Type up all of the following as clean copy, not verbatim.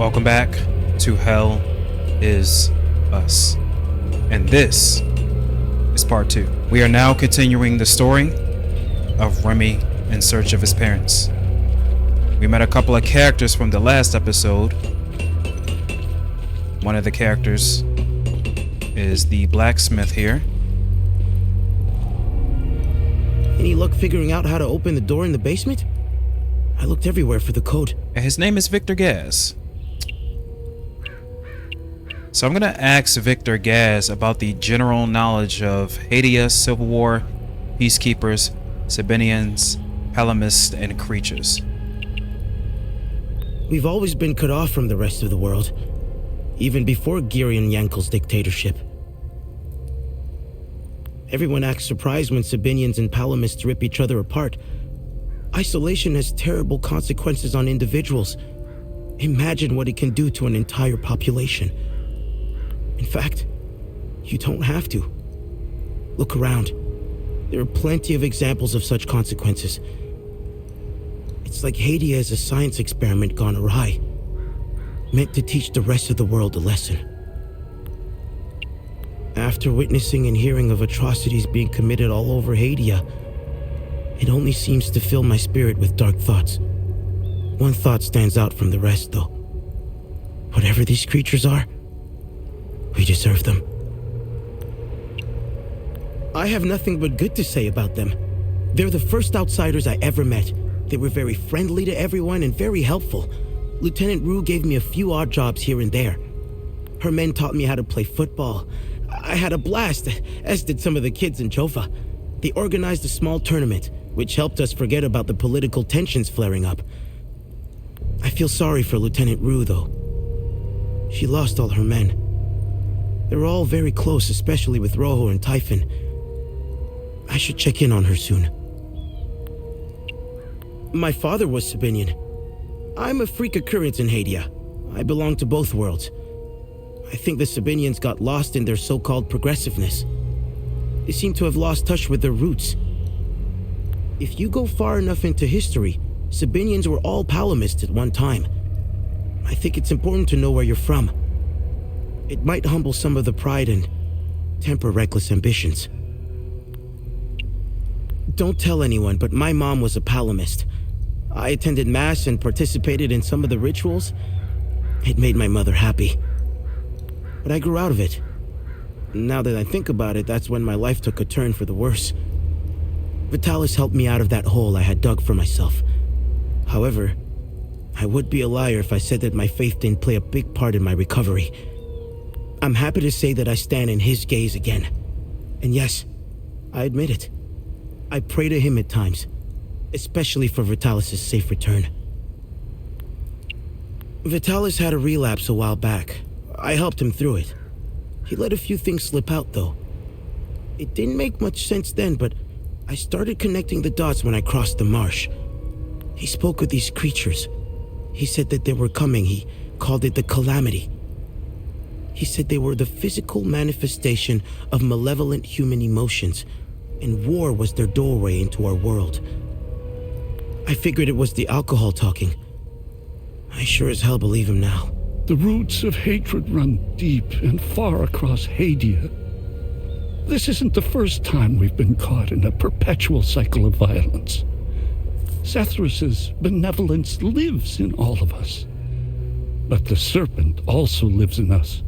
Welcome back to Hell Is Us. And this is part 2. We are now continuing the story of Remy in search of his parents. We met a couple of characters from the last episode. One of the characters is the blacksmith here. Any luck figuring out how to open the door in the basement? I looked everywhere for the code. And his name is Victor Gaz. So I'm gonna ask Victor Gaz about the general knowledge of Hadia, Civil War, Peacekeepers, Sabinians, Palamists, and creatures. We've always been cut off from the rest of the world, even before Girion Yankel's dictatorship. Everyone acts surprised when Sabinians and Palamists rip each other apart. Isolation has terrible consequences on individuals. Imagine what it can do to an entire population. In fact, you don't have to. Look around. There are plenty of examples of such consequences. It's like Hadia is a science experiment gone awry, meant to teach the rest of the world a lesson. After witnessing and hearing of atrocities being committed all over Hadia, it only seems to fill my spirit with dark thoughts. One thought stands out from the rest, though. Whatever these creatures are, we deserve them. I have nothing but good to say about them. They're the first outsiders I ever met. They were very friendly to everyone and very helpful. Lieutenant Rue gave me a few odd jobs here and there. Her men taught me how to play football. I had a blast, as did some of the kids in Jofa. They organized a small tournament, which helped us forget about the political tensions flaring up. I feel sorry for Lieutenant Rue, though. She lost all her men. They were all very close, especially with Rojo and Typhon. I should check in on her soon. My father was Sabinian. I'm a freak occurrence in Hadia. I belong to both worlds. I think the Sabinians got lost in their so-called progressiveness. They seem to have lost touch with their roots. If you go far enough into history, Sabinians were all Palamists at one time. I think it's important to know where you're from. It might humble some of the pride and temper reckless ambitions. Don't tell anyone, but my mom was a Palamist. I attended mass and participated in some of the rituals. It made my mother happy. But I grew out of it. Now that I think about it, that's when my life took a turn for the worse. Vitalis helped me out of that hole I had dug for myself. However, I would be a liar if I said that my faith didn't play a big part in my recovery. I'm happy to say that I stand in his gaze again. And yes, I admit it. I pray to him at times, especially for Vitalis' safe return. Vitalis had a relapse a while back. I helped him through it. He let a few things slip out, though. It didn't make much sense then, but I started connecting the dots when I crossed the marsh. He spoke of these creatures. He said that they were coming. He called it the Calamity. He said they were the physical manifestation of malevolent human emotions, and war was their doorway into our world. I figured it was the alcohol talking. I sure as hell believe him now. The roots of hatred run deep and far across Hadia. This isn't the first time we've been caught in a perpetual cycle of violence. Sethrus's benevolence lives in all of us. But the serpent also lives in us.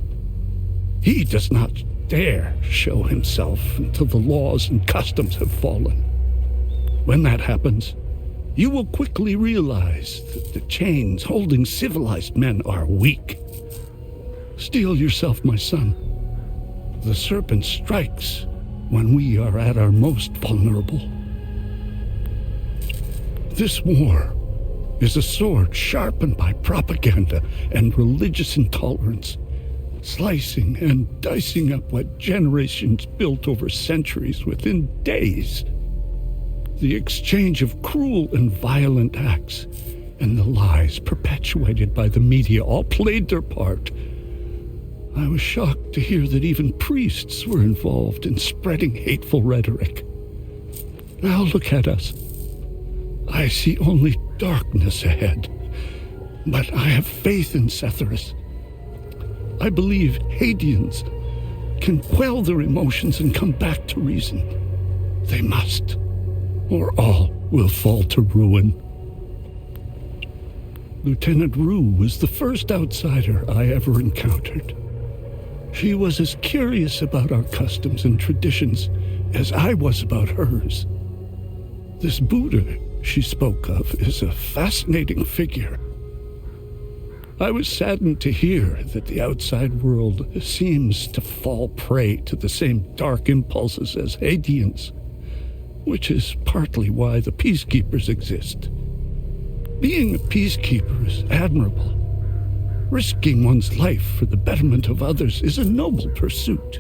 He does not dare show himself until the laws and customs have fallen. When that happens, you will quickly realize that the chains holding civilized men are weak. Steel yourself, my son. The serpent strikes when we are at our most vulnerable. This war is a sword sharpened by propaganda and religious intolerance, slicing and dicing up what generations built over centuries within days. The exchange of cruel and violent acts and the lies perpetuated by the media all played their part. I was shocked to hear that even priests were involved in spreading hateful rhetoric. Now look at us. I see only darkness ahead. But I have faith in Setharus. I believe Hadeans can quell their emotions and come back to reason. They must, or all will fall to ruin. Lieutenant Rue was the first outsider I ever encountered. She was as curious about our customs and traditions as I was about hers. This Buddha she spoke of is a fascinating figure. I was saddened to hear that the outside world seems to fall prey to the same dark impulses as Hadeans, which is partly why the peacekeepers exist. Being a peacekeeper is admirable. Risking one's life for the betterment of others is a noble pursuit.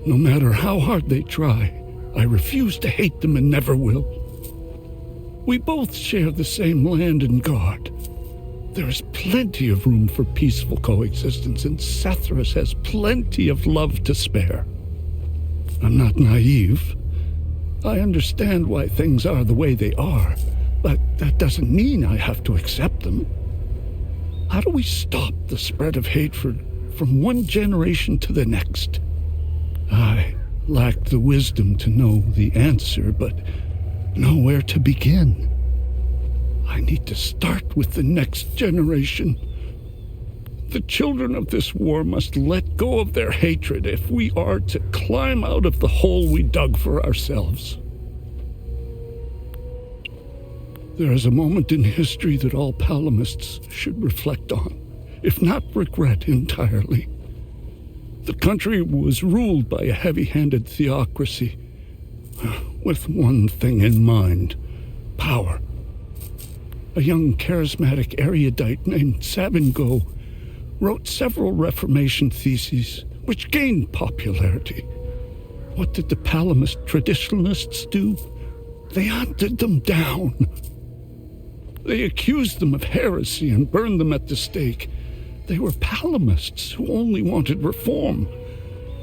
No matter how hard they try, I refuse to hate them and never will. We both share the same land and god. There is plenty of room for peaceful coexistence, and Setharus has plenty of love to spare. I'm not naive. I understand why things are the way they are, but that doesn't mean I have to accept them. How do we stop the spread of hatred from one generation to the next? I lack the wisdom to know the answer, but know where to begin. I need to start with the next generation. The children of this war must let go of their hatred if we are to climb out of the hole we dug for ourselves. There is a moment in history that all palamists should reflect on, if not regret entirely. The country was ruled by a heavy-handed theocracy, with one thing in mind: power. A young charismatic erudite named Savingo wrote several Reformation theses, which gained popularity. What did the Palamist traditionalists do? They hunted them down. They accused them of heresy and burned them at the stake. They were Palamists who only wanted reform.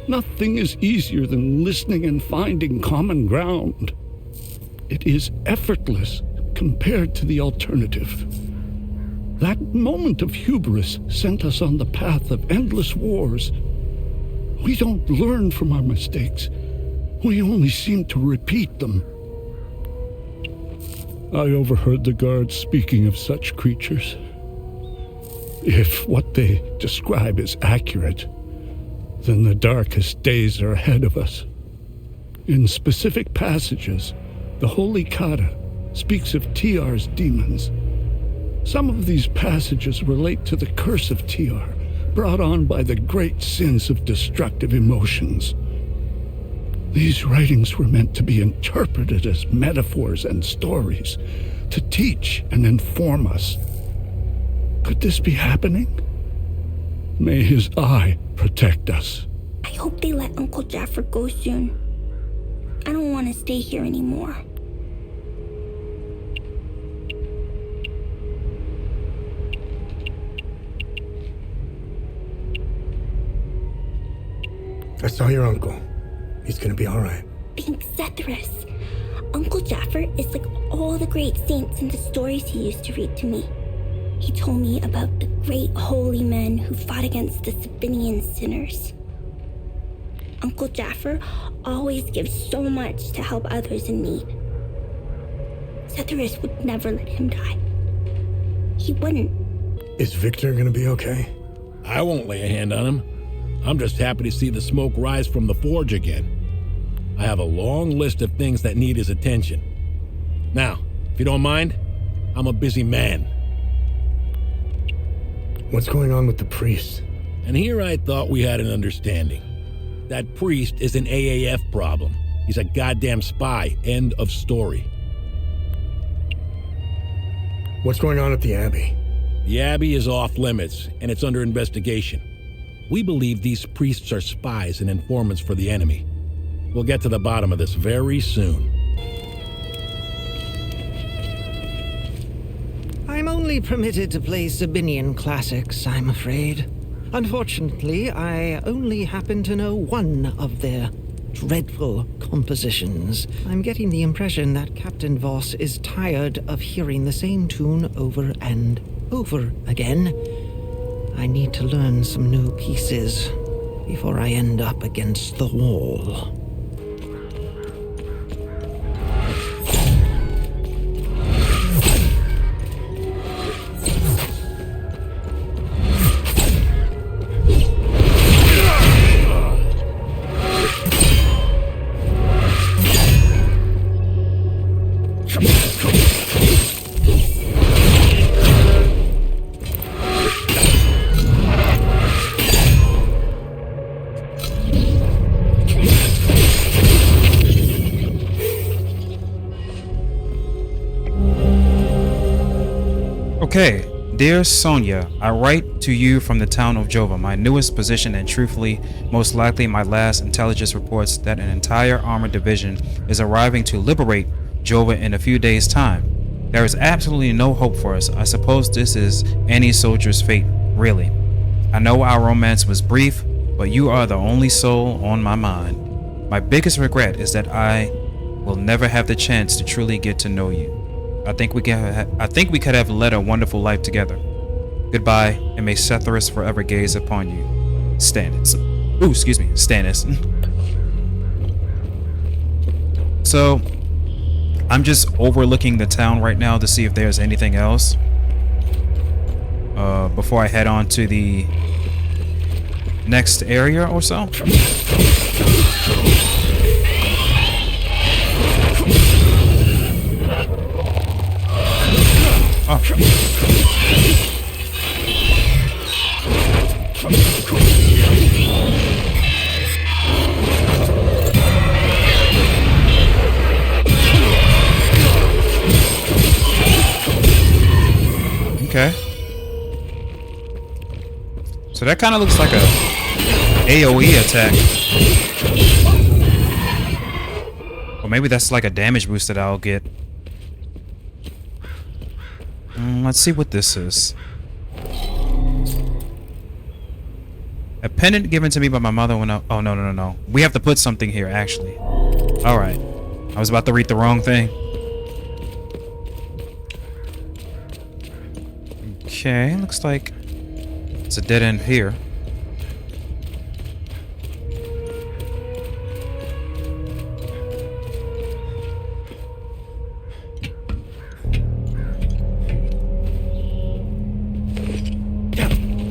Nothing is easier than listening and finding common ground. It is effortless compared to the alternative. That moment of hubris sent us on the path of endless wars. We don't learn from our mistakes. We only seem to repeat them. I overheard the guards speaking of such creatures. If what they describe is accurate, then the darkest days are ahead of us. In specific passages, the Holy Kata speaks of Tiar's demons. Some of these passages relate to the curse of Tiar, brought on by the great sins of destructive emotions. These writings were meant to be interpreted as metaphors and stories, to teach and inform us. Could this be happening? May his eye protect us. I hope they let Uncle Jaffer go soon. I don't want to stay here anymore. I saw your uncle. He's gonna be all right. Thanks, Setharus. Uncle Jaffer is like all the great saints in the stories he used to read to me. He told me about the great holy men who fought against the Sabinian sinners. Uncle Jaffer always gives so much to help others in need. Setharus would never let him die. He wouldn't. Is Victor gonna be okay? I won't lay a hand on him. I'm just happy to see the smoke rise from the forge again. I have a long list of things that need his attention. Now, if you don't mind, I'm a busy man. What's going on with the priest? And here I thought we had an understanding. That priest is an AAF problem. He's a goddamn spy. End of story. What's going on at the Abbey? The Abbey is off limits, and it's under investigation. We believe these priests are spies and informants for the enemy. We'll get to the bottom of this very soon. I'm only permitted to play Sabinian classics, I'm afraid. Unfortunately, I only happen to know one of their dreadful compositions. I'm getting the impression that Captain Voss is tired of hearing the same tune over and over again. I need to learn some new pieces before I end up against the wall. Okay, dear Sonia, I write to you from the town of Jova, my newest position and truthfully, most likely my last. Intelligence reports that an entire armored division is arriving to liberate Jova in a few days' time. There is absolutely no hope for us. I suppose this is any soldier's fate, really. I know our romance was brief, but you are the only soul on my mind. My biggest regret is that I will never have the chance to truly get to know you. I think we could have led a wonderful life together. Goodbye, and may Setharus forever gaze upon you. Stannis. Ooh, excuse me, Stannis. So, I'm just overlooking the town right now to see if there's anything else. Before I head on to the next area or so. Oh. Okay. So that kind of looks like a AoE attack. Or maybe that's like a damage boost that I'll get. Let's see what this is. A pendant given to me by my mother when I... Oh, no. We have to put something here, actually. Alright. I was about to read the wrong thing. Okay, looks like it's a dead end here.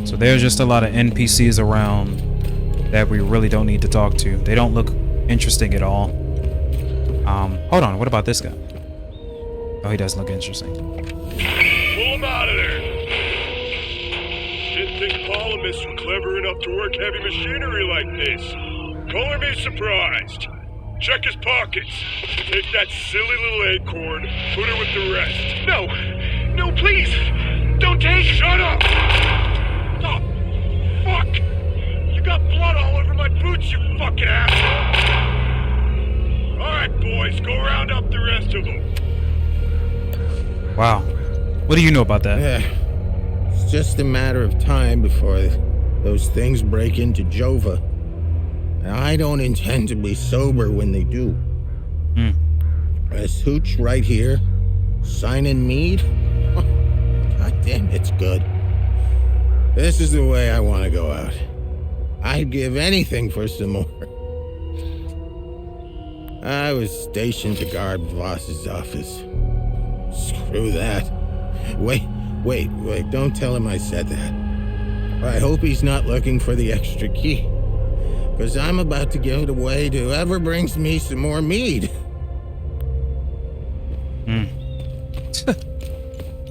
So there's just a lot of NPCs around that we really don't need to talk to. They don't look interesting at all. Hold on, what about this guy? Oh, he does look interesting. Pull him out of there! Didn't think polymists were clever enough to work heavy machinery like this. Color me surprised. Check his pockets. Take that silly little acorn, put her with the rest. No! No, please! Don't take... Shut up! Oh, fuck! You got blood all over my boots, you fucking asshole! Alright, boys, go round up the rest of them. Wow. What do you know about that? It's just a matter of time before those things break into Jova. And I don't intend to be sober when they do. This hooch right here, signing mead? God damn, it's good. This is the way I want to go out. I'd give anything for some more. I was stationed to guard Voss's office. Screw that. Wait, don't tell him I said that. I hope he's not looking for the extra key. Because I'm about to give it away to whoever brings me some more mead.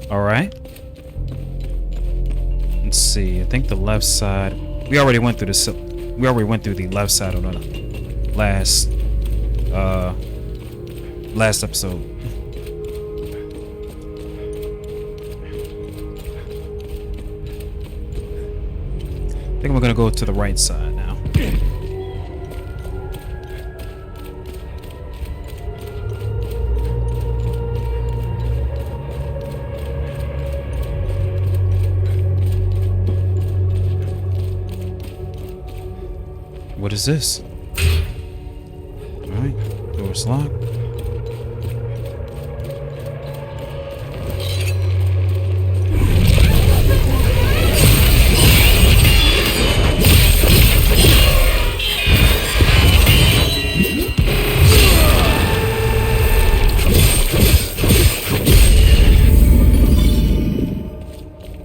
Alright. Let's see, I think the left side... We already went through the left side of the last episode. I think we're gonna go to the right side now. What is this? Door's locked.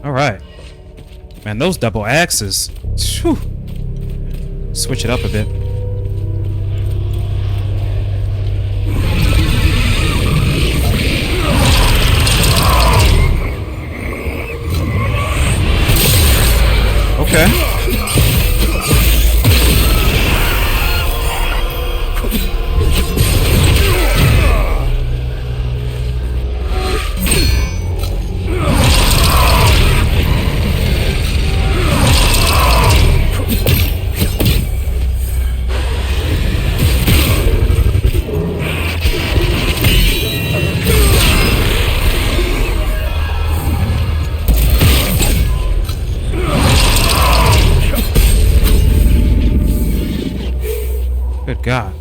All right. Man, those double axes. Whew. Switch it up a bit. Okay. Good God.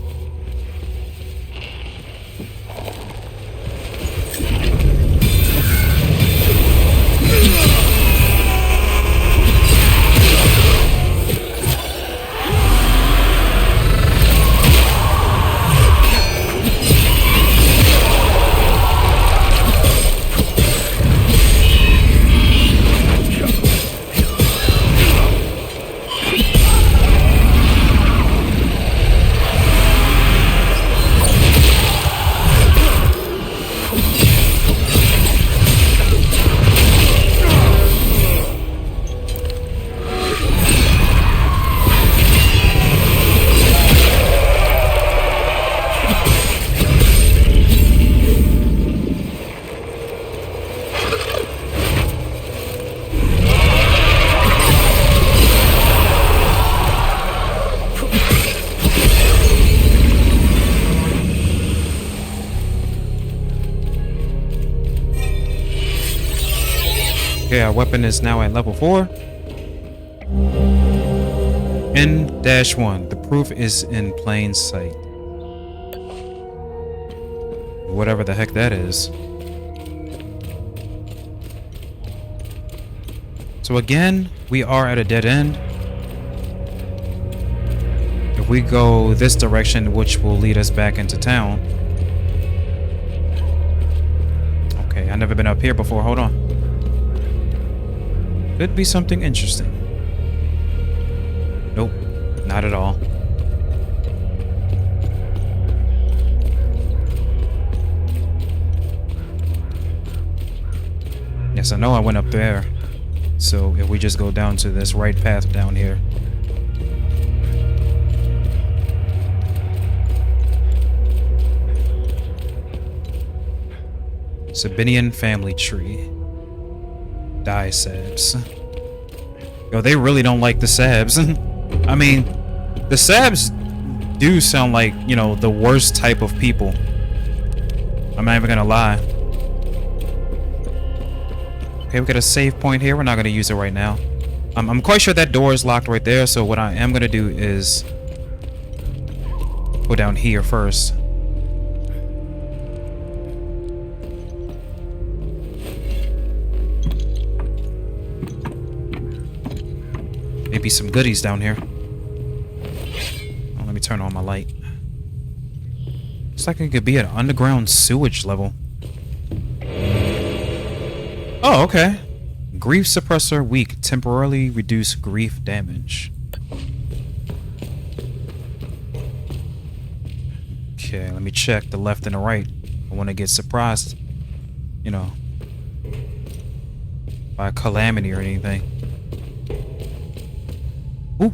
Okay, our weapon is now at level 4. N-1. The proof is in plain sight. Whatever the heck that is. So again, we are at a dead end. If we go this direction, which will lead us back into town. Okay, I've never been up here before. Hold on. Could be something interesting. Nope, not at all. Yes, I know I went up there. So if we just go down to this right path down here. Sabinian family tree. Die Sabs. Yo, they really don't like the Sabs. I mean, the Sabs do sound like, you know, the worst type of people. I'm not even gonna lie. Okay, we got a save point here. We're not gonna use it right now. I'm quite sure that door is locked right there, so what I am gonna do is go down here first. Maybe some goodies down here. Oh, let me turn on my light. Looks like it could be an underground sewage level. Oh, okay. Grief suppressor weak. Temporarily reduce grief damage. Okay, let me check the left and the right. I want to get surprised, you know, by a calamity or anything. Ooh.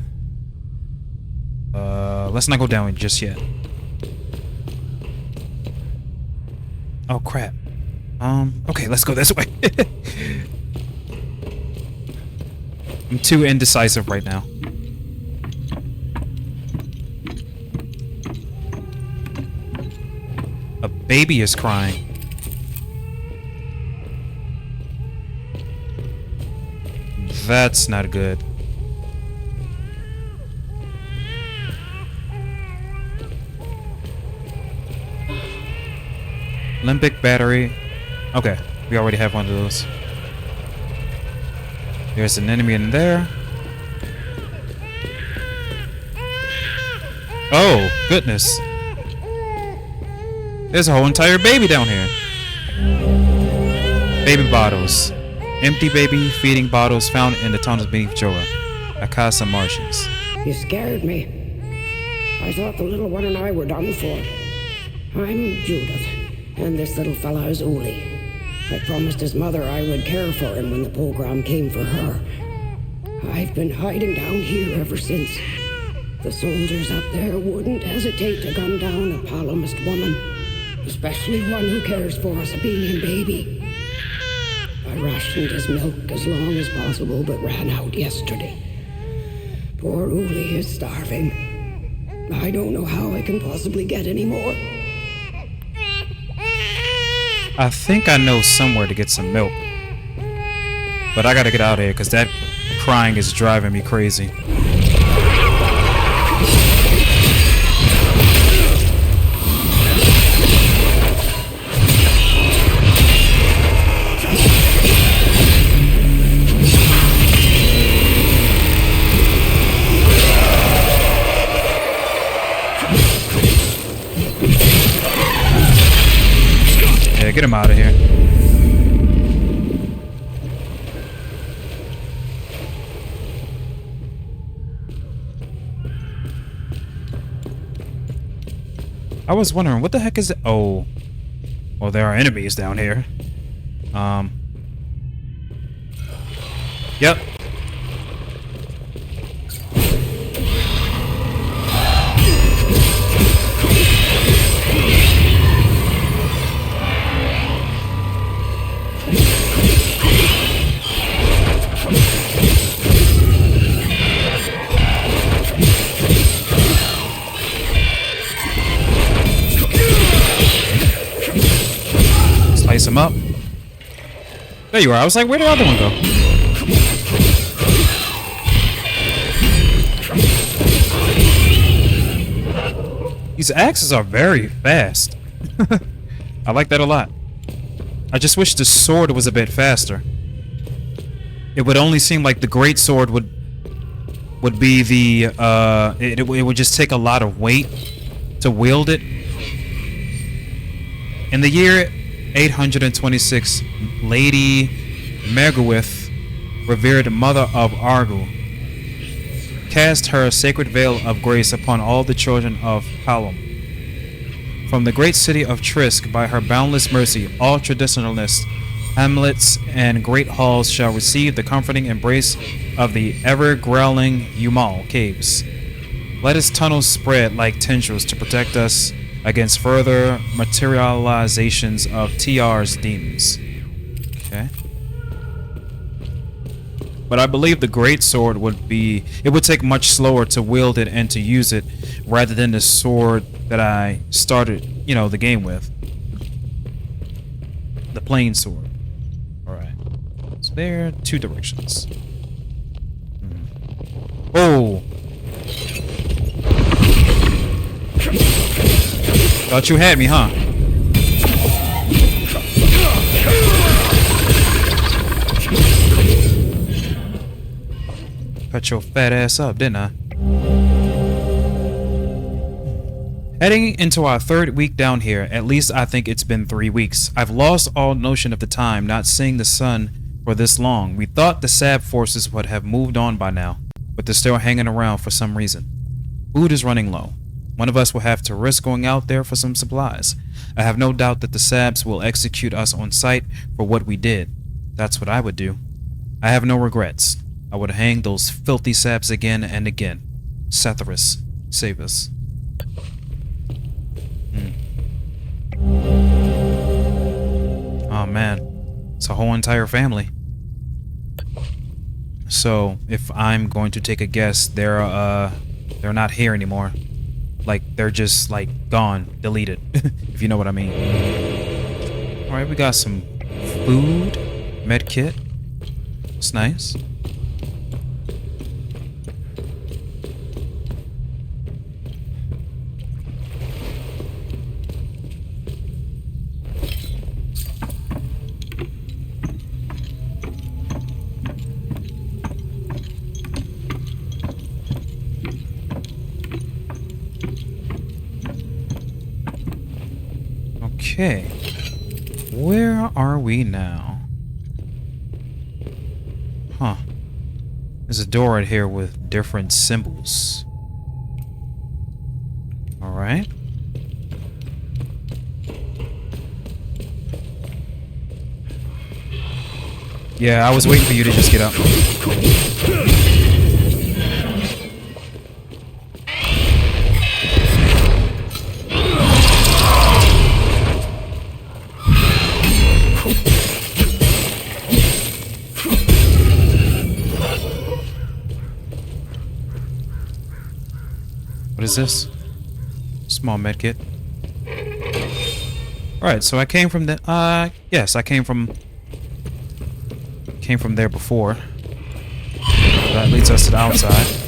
Let's not go down just yet. Oh crap. Okay, let's go this way. I'm too indecisive right now. A baby is crying. That's not good. Olympic battery. Okay, we already have one of those. There's an enemy in there. Oh, goodness. There's a whole entire baby down here. Baby bottles. Empty baby feeding bottles found in the tunnels beneath Joa. Akasa marshes. You scared me. I thought the little one and I were done for. I'm Judith, and this little fella is Uli. I promised his mother I would care for him when the program came for her. I've been hiding down here ever since. The soldiers up there wouldn't hesitate to gun down a palomist woman, especially one who cares for a Sabinian baby. I rationed his milk as long as possible, but ran out yesterday. Poor Uli is starving. I don't know how I can possibly get any more. I think I know somewhere to get some milk. But I gotta get out of here because that crying is driving me crazy. Yeah, get him out of here. I was wondering, what the heck is it? Oh. Well, there are enemies down here. Yep. Slice him up. There you are. I was like, where did the other one go? These axes are very fast. I like that a lot. I just wish the sword was a bit faster. It would only seem like the great sword would be the it would just take a lot of weight to wield it. In the year 826, Lady Megawith, revered mother of Argyll, cast her sacred veil of grace upon all the children of Palom. From the great city of Trisk, by her boundless mercy, all traditionalists, hamlets, and great halls shall receive the comforting embrace of the ever-growling Umal caves. Let its tunnels spread like tendrils to protect us against further materializations of TR's demons. Okay. But I believe the great sword would take much slower to wield it and to use it rather than the sword that I started, the game with. The plain sword. Alright. So there are two directions. Oh! Thought you had me, huh? Cut your fat ass up, didn't I? Heading into our third week down here, at least I think it's been 3 weeks. I've lost all notion of the time, not seeing the sun for this long. We thought the Sab forces would have moved on by now, but they're still hanging around for some reason. Food is running low. One of us will have to risk going out there for some supplies. I have no doubt that the Sabs will execute us on sight for what we did. That's what I would do. I have no regrets. I would hang those filthy Sabs again and again. Satharis, save us. Oh man, it's a whole entire family. So if I'm going to take a guess, they're not here anymore. Like, they're just, like, gone, deleted, if you know what I mean. Alright, we got some food, med kit. It's nice. Okay. Where are we now? Huh. There's a door right here with different symbols. Alright. Yeah, I was waiting for you to just get up. What is this? Small medkit. Alright, so I came from the yes, I came from there before. That leads us to the outside.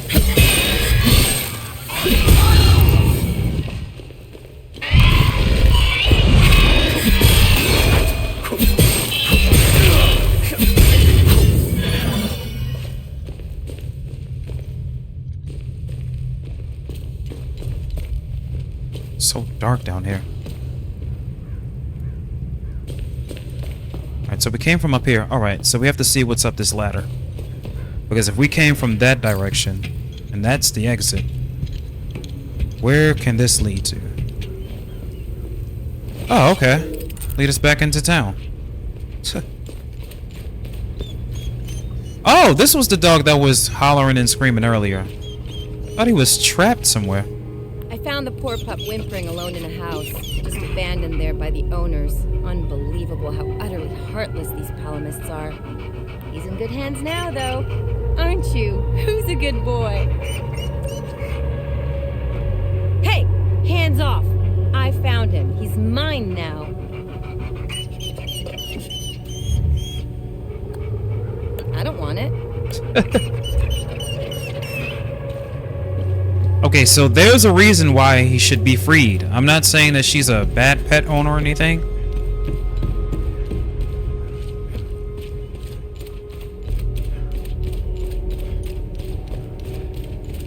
So dark down here. Alright, so we came from up here. Alright, so we have to see what's up this ladder. Because if we came from that direction, and that's the exit, where can this lead to? Oh, okay. Lead us back into town. Oh, this was the dog that was hollering and screaming earlier. Thought he was trapped somewhere. I found the poor pup whimpering alone in a house, just abandoned there by the owners. Unbelievable how utterly heartless these palomists are. He's in good hands now, though. Aren't you? Who's a good boy? Hey! Hands off! I found him. He's mine now. I don't want it. Okay, so there's a reason why he should be freed. I'm not saying that she's a bad pet owner or anything.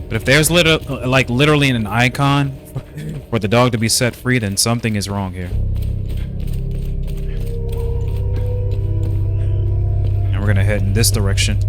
But if there's literally an icon for the dog to be set free, then something is wrong here. And we're gonna head in this direction.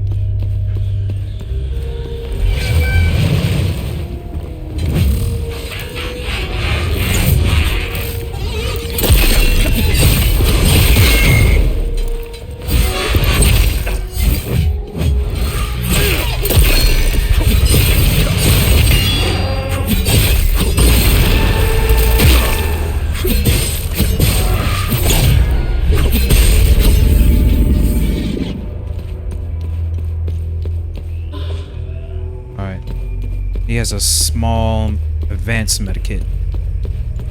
He has a small advanced medikit.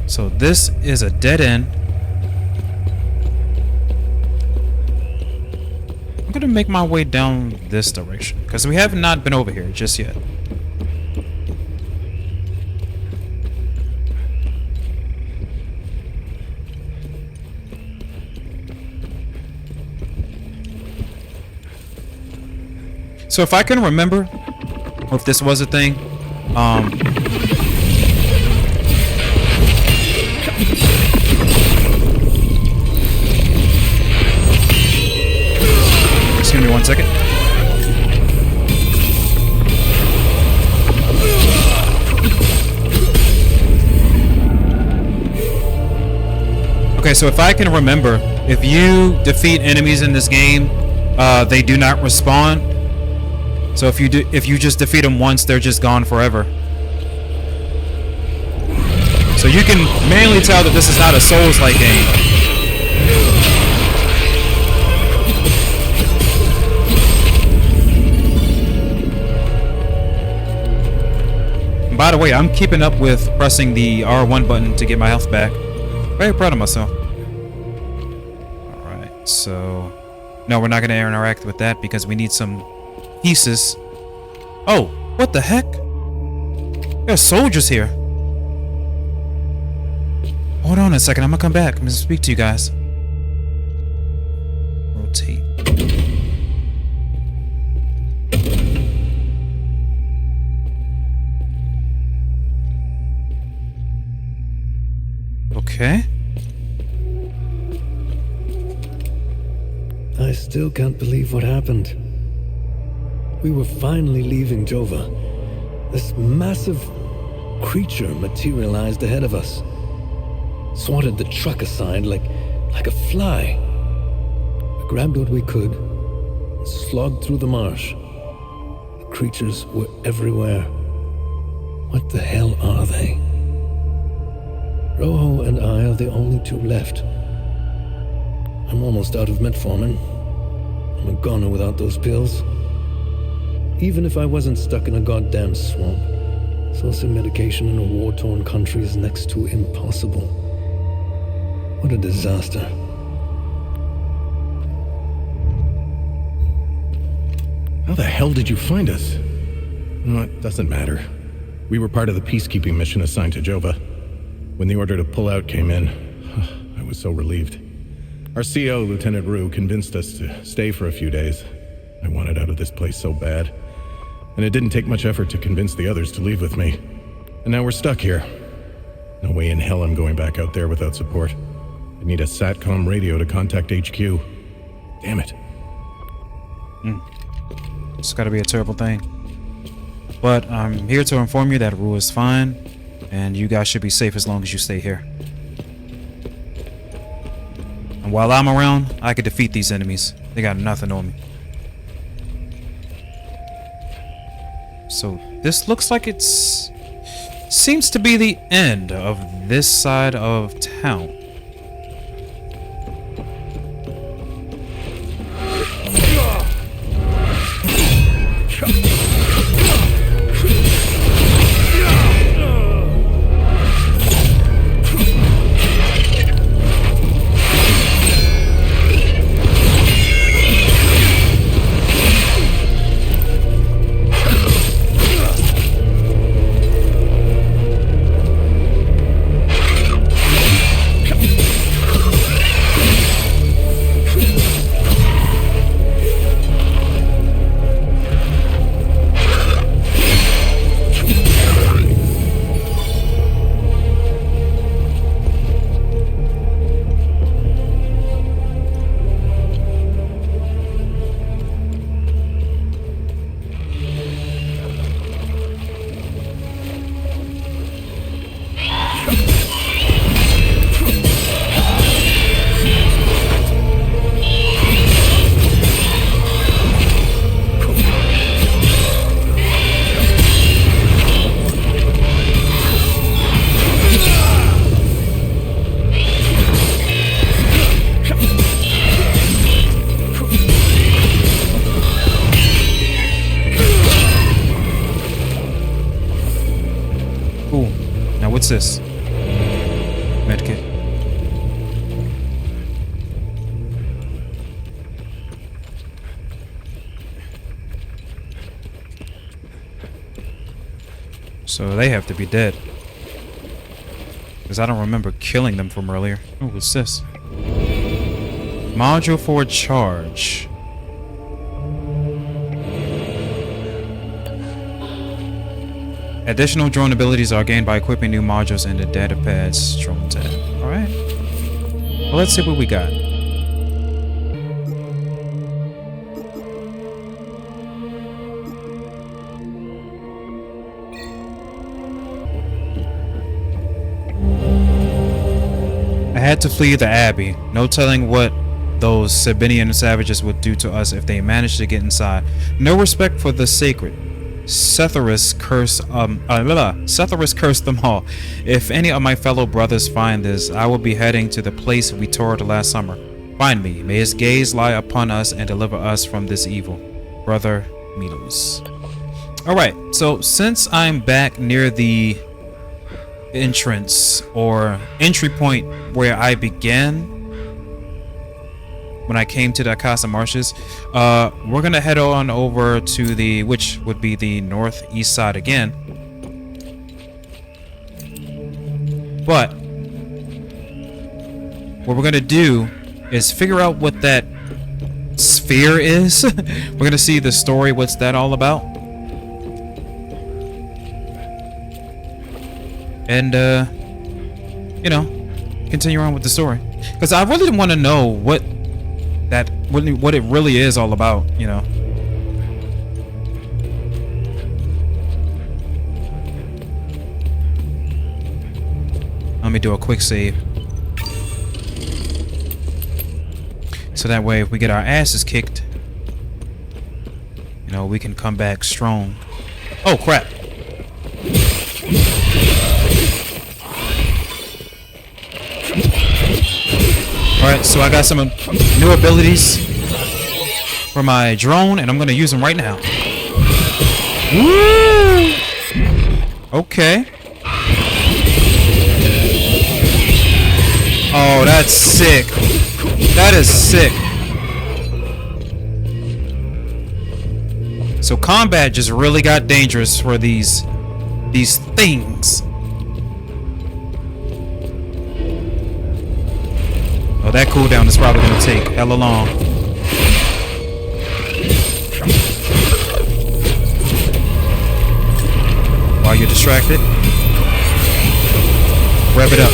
So this is a dead end. I'm gonna make my way down this direction because we have not been over here just yet. So if I can remember, or if this was a thing, excuse me 1 second. Okay, so if I can remember, if you defeat enemies in this game, they do not respawn. So if you just defeat them once, they're just gone forever. So you can mainly tell that this is not a Souls-like game. And by the way, I'm keeping up with pressing the R1 button to get my health back. Very proud of myself. Alright, so... No, we're not going to interact with that because we need some pieces. Oh, what the heck? There's soldiers here. Hold on a second, I'm gonna come back. I'm gonna speak to you guys. Rotate. Okay. still can't believe what happened. We were finally leaving Jova. This massive creature materialized ahead of us, swatted the truck aside like a fly. We grabbed what we could, and slogged through the marsh. The creatures were everywhere. What the hell are they? Rojo and I are the only two left. I'm almost out of metformin. I'm a goner without those pills. Even if I wasn't stuck in a goddamn swamp, sourcing medication in a war-torn country is next to impossible. What a disaster. How the hell did you find us? No, it doesn't matter. We were part of the peacekeeping mission assigned to Jova. When the order to pull out came in, I was so relieved. Our CO, Lieutenant Rue, convinced us to stay for a few days. I wanted out of this place so bad. And it didn't take much effort to convince the others to leave with me. And now we're stuck here. No way in hell I'm going back out there without support. I need a SATCOM radio to contact HQ. Damn it. It's gotta be a terrible thing. But I'm here to inform you that Rue is fine, and you guys should be safe as long as you stay here. And while I'm around, I could defeat these enemies. They got nothing on me. So this looks like seems to be the end of this side of town. What's this? Medkit. So they have to be dead. Because I don't remember killing them from earlier. Oh, what's this? Module for charge. Additional drone abilities are gained by equipping new modules in the data pads drone tab. Alright. Well, let's see what we got. I had to flee the Abbey. No telling what those Sabinian savages would do to us if they managed to get inside. No respect for the sacred. Setharus cursed them all. If any of my fellow brothers find this, I will be heading to the place we toured last summer. Find me. May his gaze lie upon us and deliver us from this evil. Brother Milos. Alright, so since I'm back near the entrance or entry point where I began when I came to the Akasa Marshes, we're gonna head on over to the, which would be the northeast side again. But what we're gonna do is figure out what that sphere is. We're gonna see the story, what's that all about, and you know, continue on with the story, because I really want to know what that what it really is all about, you know. Let me do a quick save. So that way if we get our asses kicked, you know, we can come back strong. Oh crap. Alright, so I got some new abilities for my drone, and I'm gonna use them right now. Woo! Okay. Oh, that's sick. That is sick. So combat just really got dangerous for these things. Oh, that cooldown is probably gonna take hella long. While you're distracted, rev it up.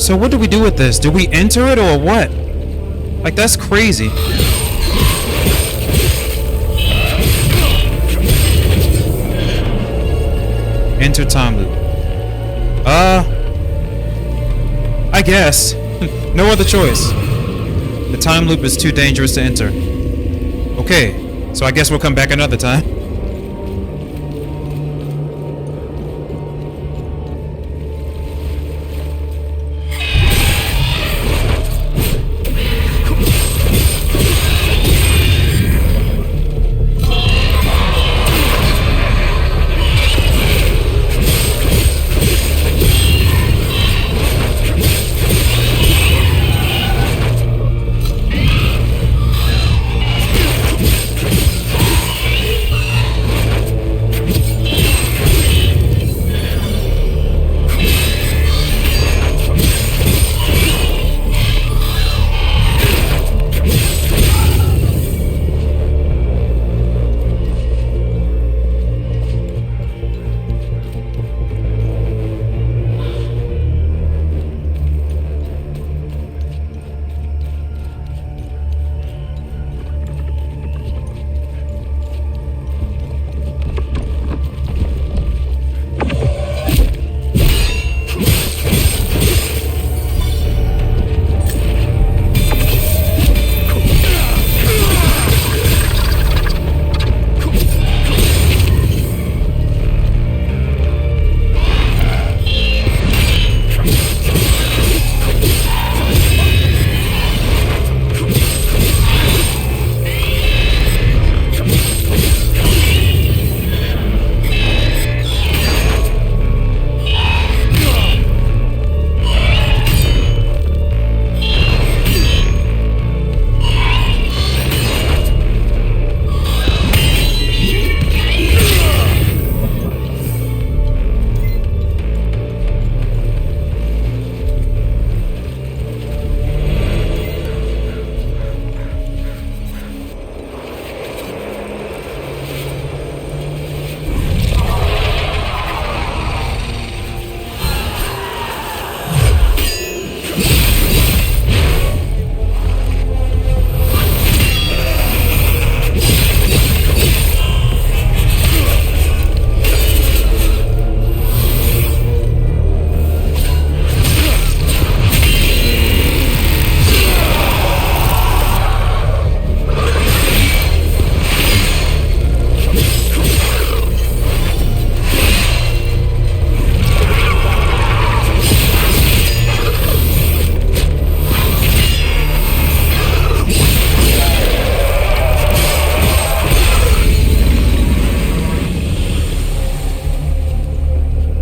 So what do we do with this? Do we enter it or what? Like, that's crazy. Enter time loop. I guess. No other choice. The time loop is too dangerous to enter. Okay, so I guess we'll come back another time.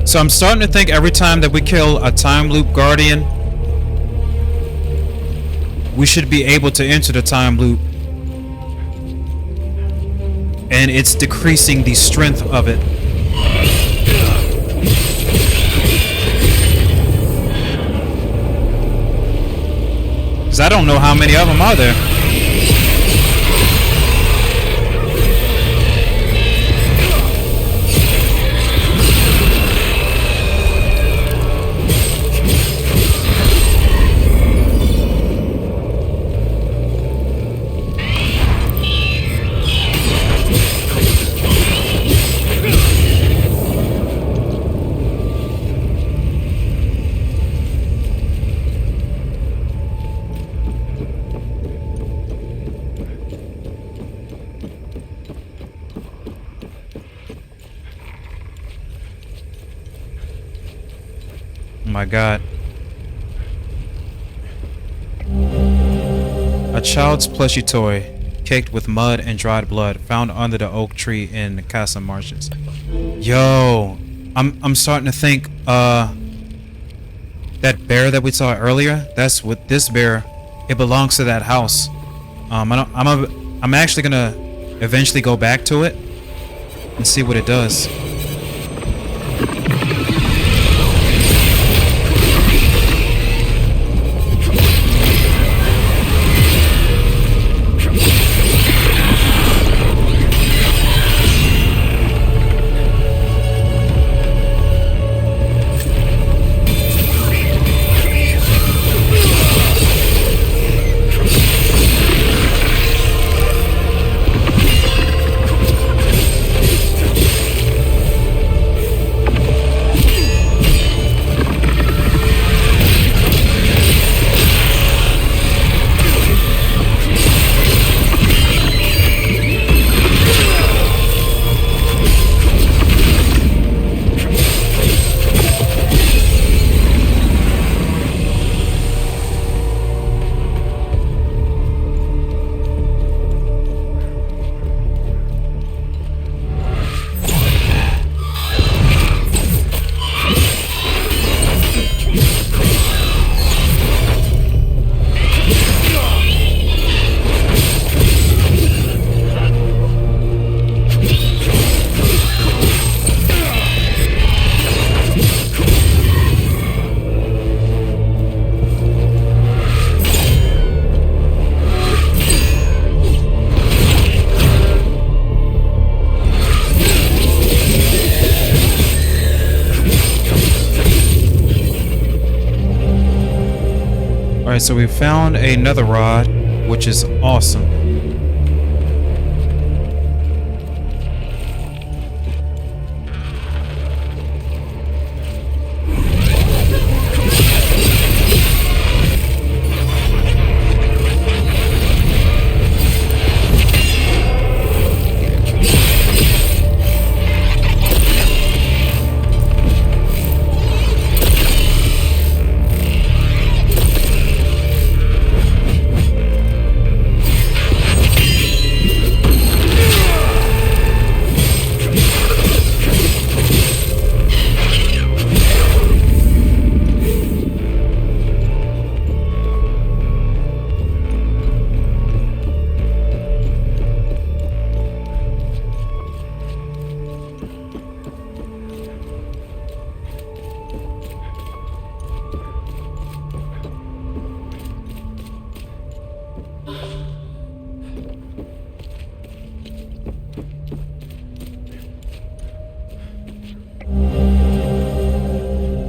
So I'm starting to think every time that we kill a time loop guardian, we should be able to enter the time loop. And it's decreasing the strength of it. Because I don't know how many of them are there. Oh my god. A child's plushy toy, caked with mud and dried blood, found under the oak tree in Casa Marshes. Yo, I'm starting to think that bear that we saw earlier, that's what this bear, it belongs to that house. I'm actually gonna eventually go back to it and see what it does. Alright, so we found another rod, which is awesome.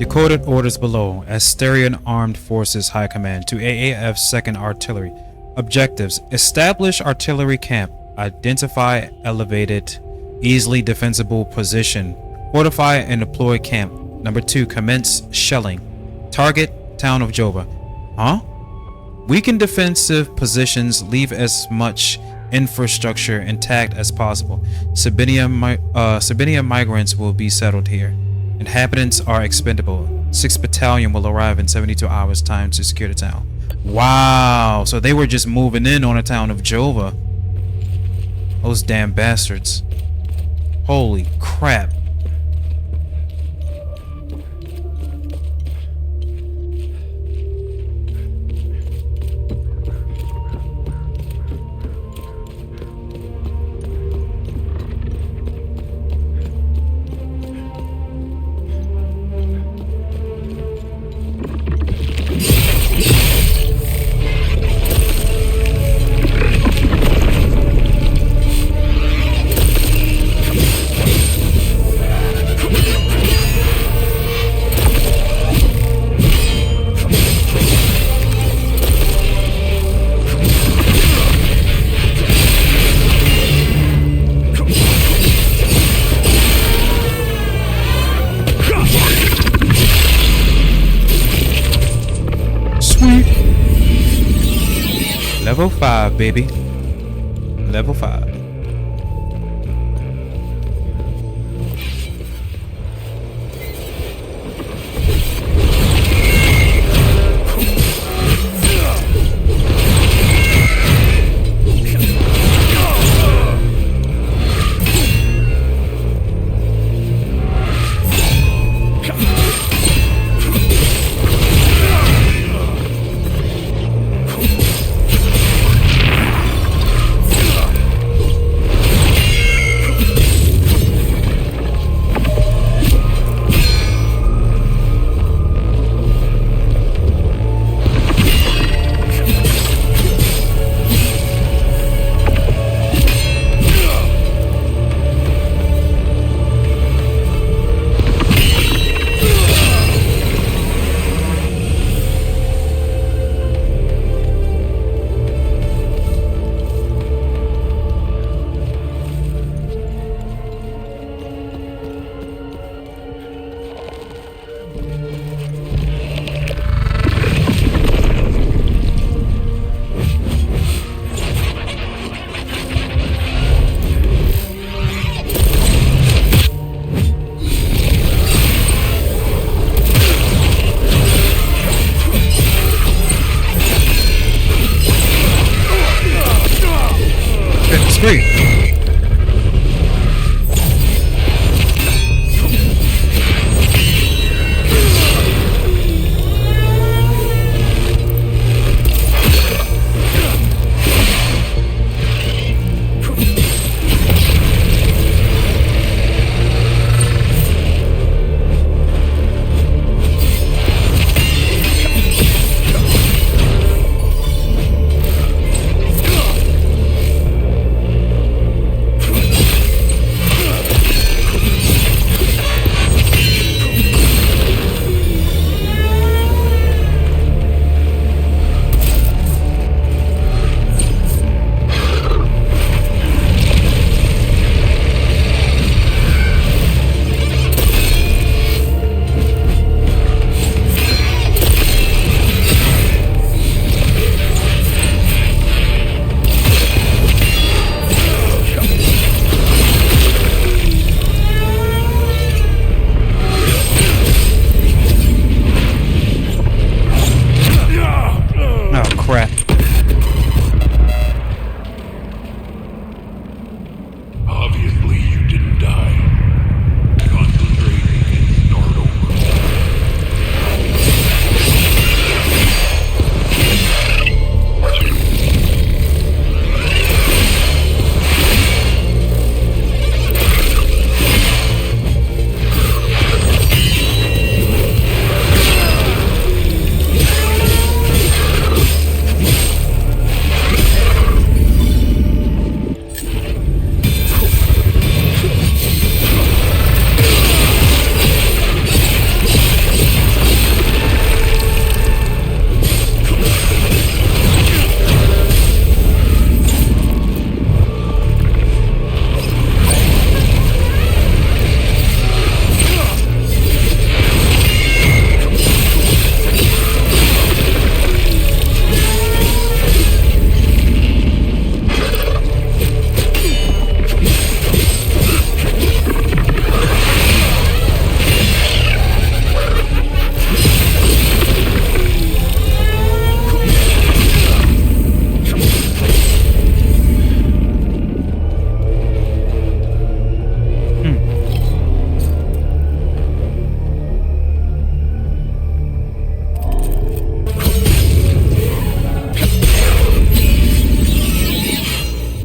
Quoted orders below: Asterian Armed Forces High Command to AAF 2nd Artillery. Objectives: establish artillery camp, identify elevated, easily defensible position, fortify and deploy camp. Number 2, commence shelling. Target town of Jova. Huh? Weaken defensive positions, leave as much infrastructure intact as possible. Sabinia migrants will be settled here. Inhabitants are expendable. 6th Battalion will arrive in 72 hours time to secure the town. Wow, so they were just moving in on the town of Jova. Those damn bastards. Holy crap. Level 5, baby. Level 5. grief.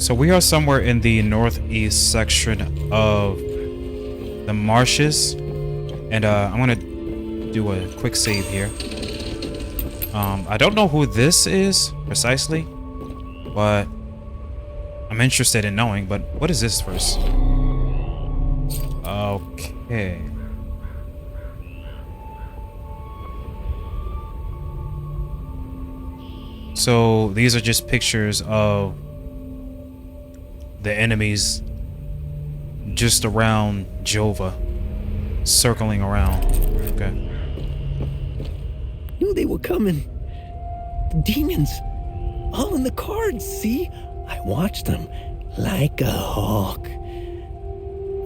So we are somewhere in the northeast section of the marshes, and I'm gonna do a quick save here. I don't know who this is precisely, but I'm interested in knowing. But what is this first? Okay. So these are just pictures of the enemies just around Jova, circling around. Okay. Knew they were coming. The demons, all in the cards, see? I watched them like a hawk.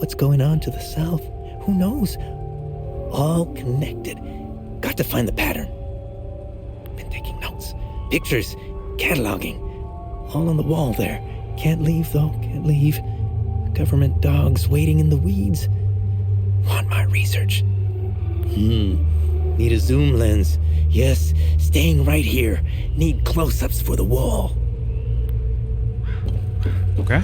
What's going on to the south? Who knows? All connected. Got to find the pattern. Been taking notes, pictures, cataloging. All on the wall there. Can't leave, though. Can't leave. Government dogs waiting in the weeds. Want my research. Need a zoom lens. Yes, staying right here. Need close-ups for the wall. Okay.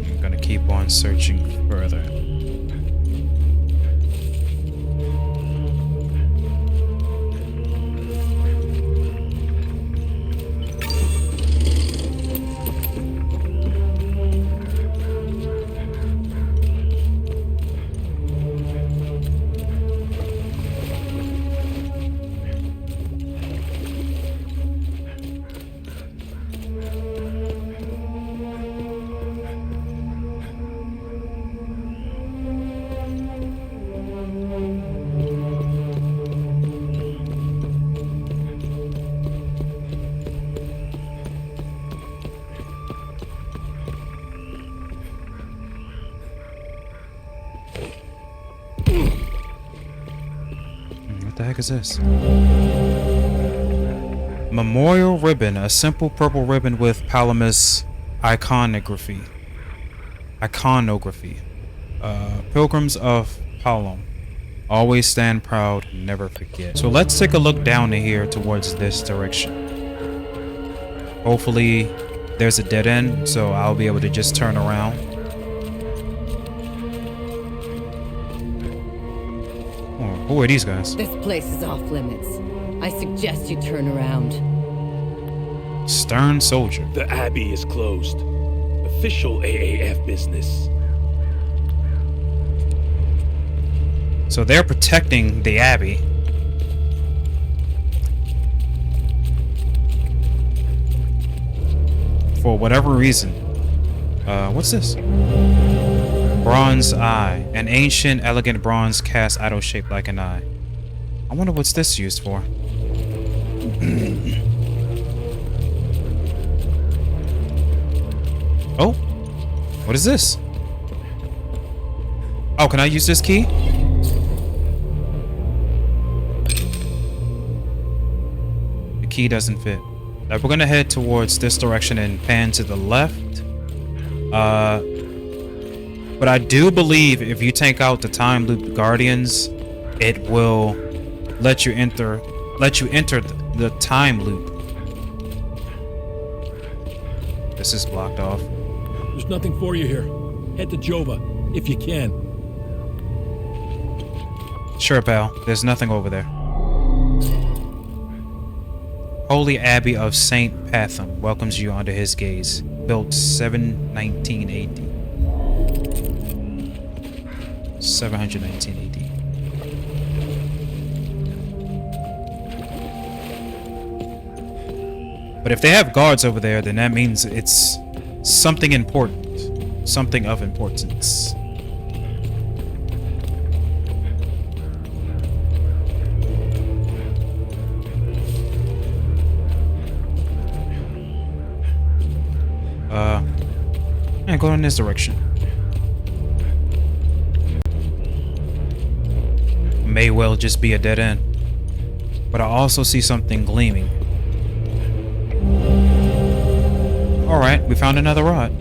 I'm gonna keep on searching further. the heck is this? Memorial ribbon, a simple purple ribbon with Palamas iconography. Pilgrims of Palom. Always stand proud, never forget. So let's take a look down to here towards this direction. Hopefully there's a dead end, so I'll be able to just turn around. Oh, who are these guys? This place is off limits. I suggest you turn around. Stern soldier. The Abbey is closed. Official AAF business. So they're protecting the Abbey. For whatever reason. What's this? Bronze eye. An ancient, elegant bronze cast idol shaped like an eye. I wonder what's this used for. Oh, what is this? Oh, can I use this key? The key doesn't fit. We're gonna head towards this direction and pan to the left. But I do believe if you take out the time loop guardians, it will let you enter the time loop. This is blocked off. There's nothing for you here. Head to Jova, if you can. Sure, pal. There's nothing over there. Holy Abbey of Saint Pathum welcomes you under his gaze. Built 719 AD. 719 AD. But if they have guards over there, then that means it's something important. Something of importance. Yeah, go in this direction. May well just be a dead end. But I also see something gleaming. Alright, we found another rod.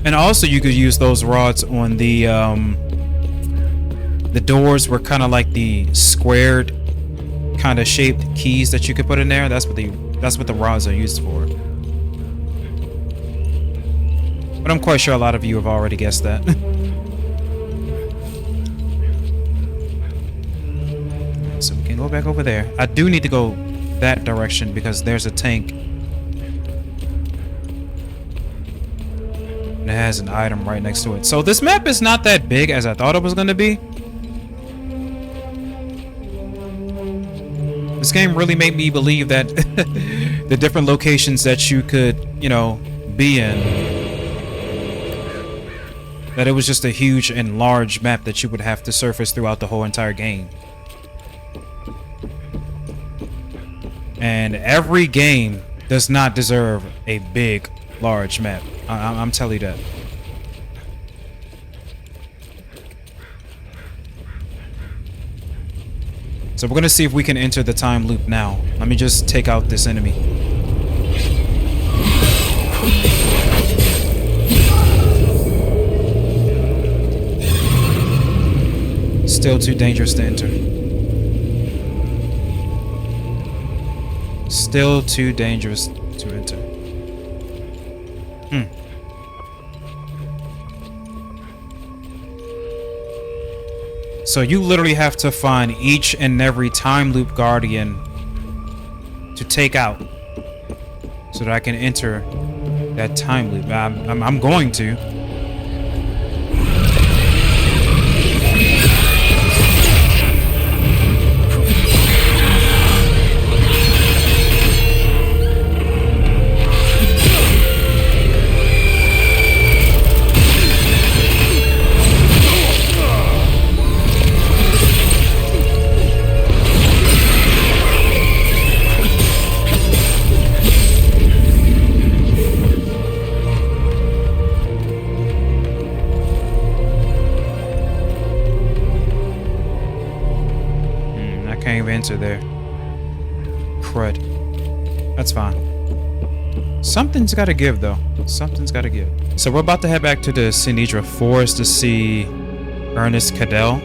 And also you could use those rods on the doors were kind of like the squared kind of shaped keys that you could put in there. That's what the rods are used for. But I'm quite sure a lot of you have already guessed that. So we can go back over there. I do need to go that direction because there's a tank. And it has an item right next to it. So this map is not that big as I thought it was going to be. This game really made me believe that the different locations that you could, you know, be in, that it was just a huge and large map that you would have to surface throughout the whole entire game. And every game does not deserve a big, large map. I'm telling you that. So we're gonna see if we can enter the time loop now. Let me just take out this enemy. Still too dangerous to enter. Still too dangerous to enter. So you literally have to find each and every time loop guardian to take out so that I can enter that time loop. I'm going to. winter there. Crud. That's fine. Something's gotta give, though. Something's gotta give. So we're about to head back to the Sinidra Forest to see Ernest Cadell.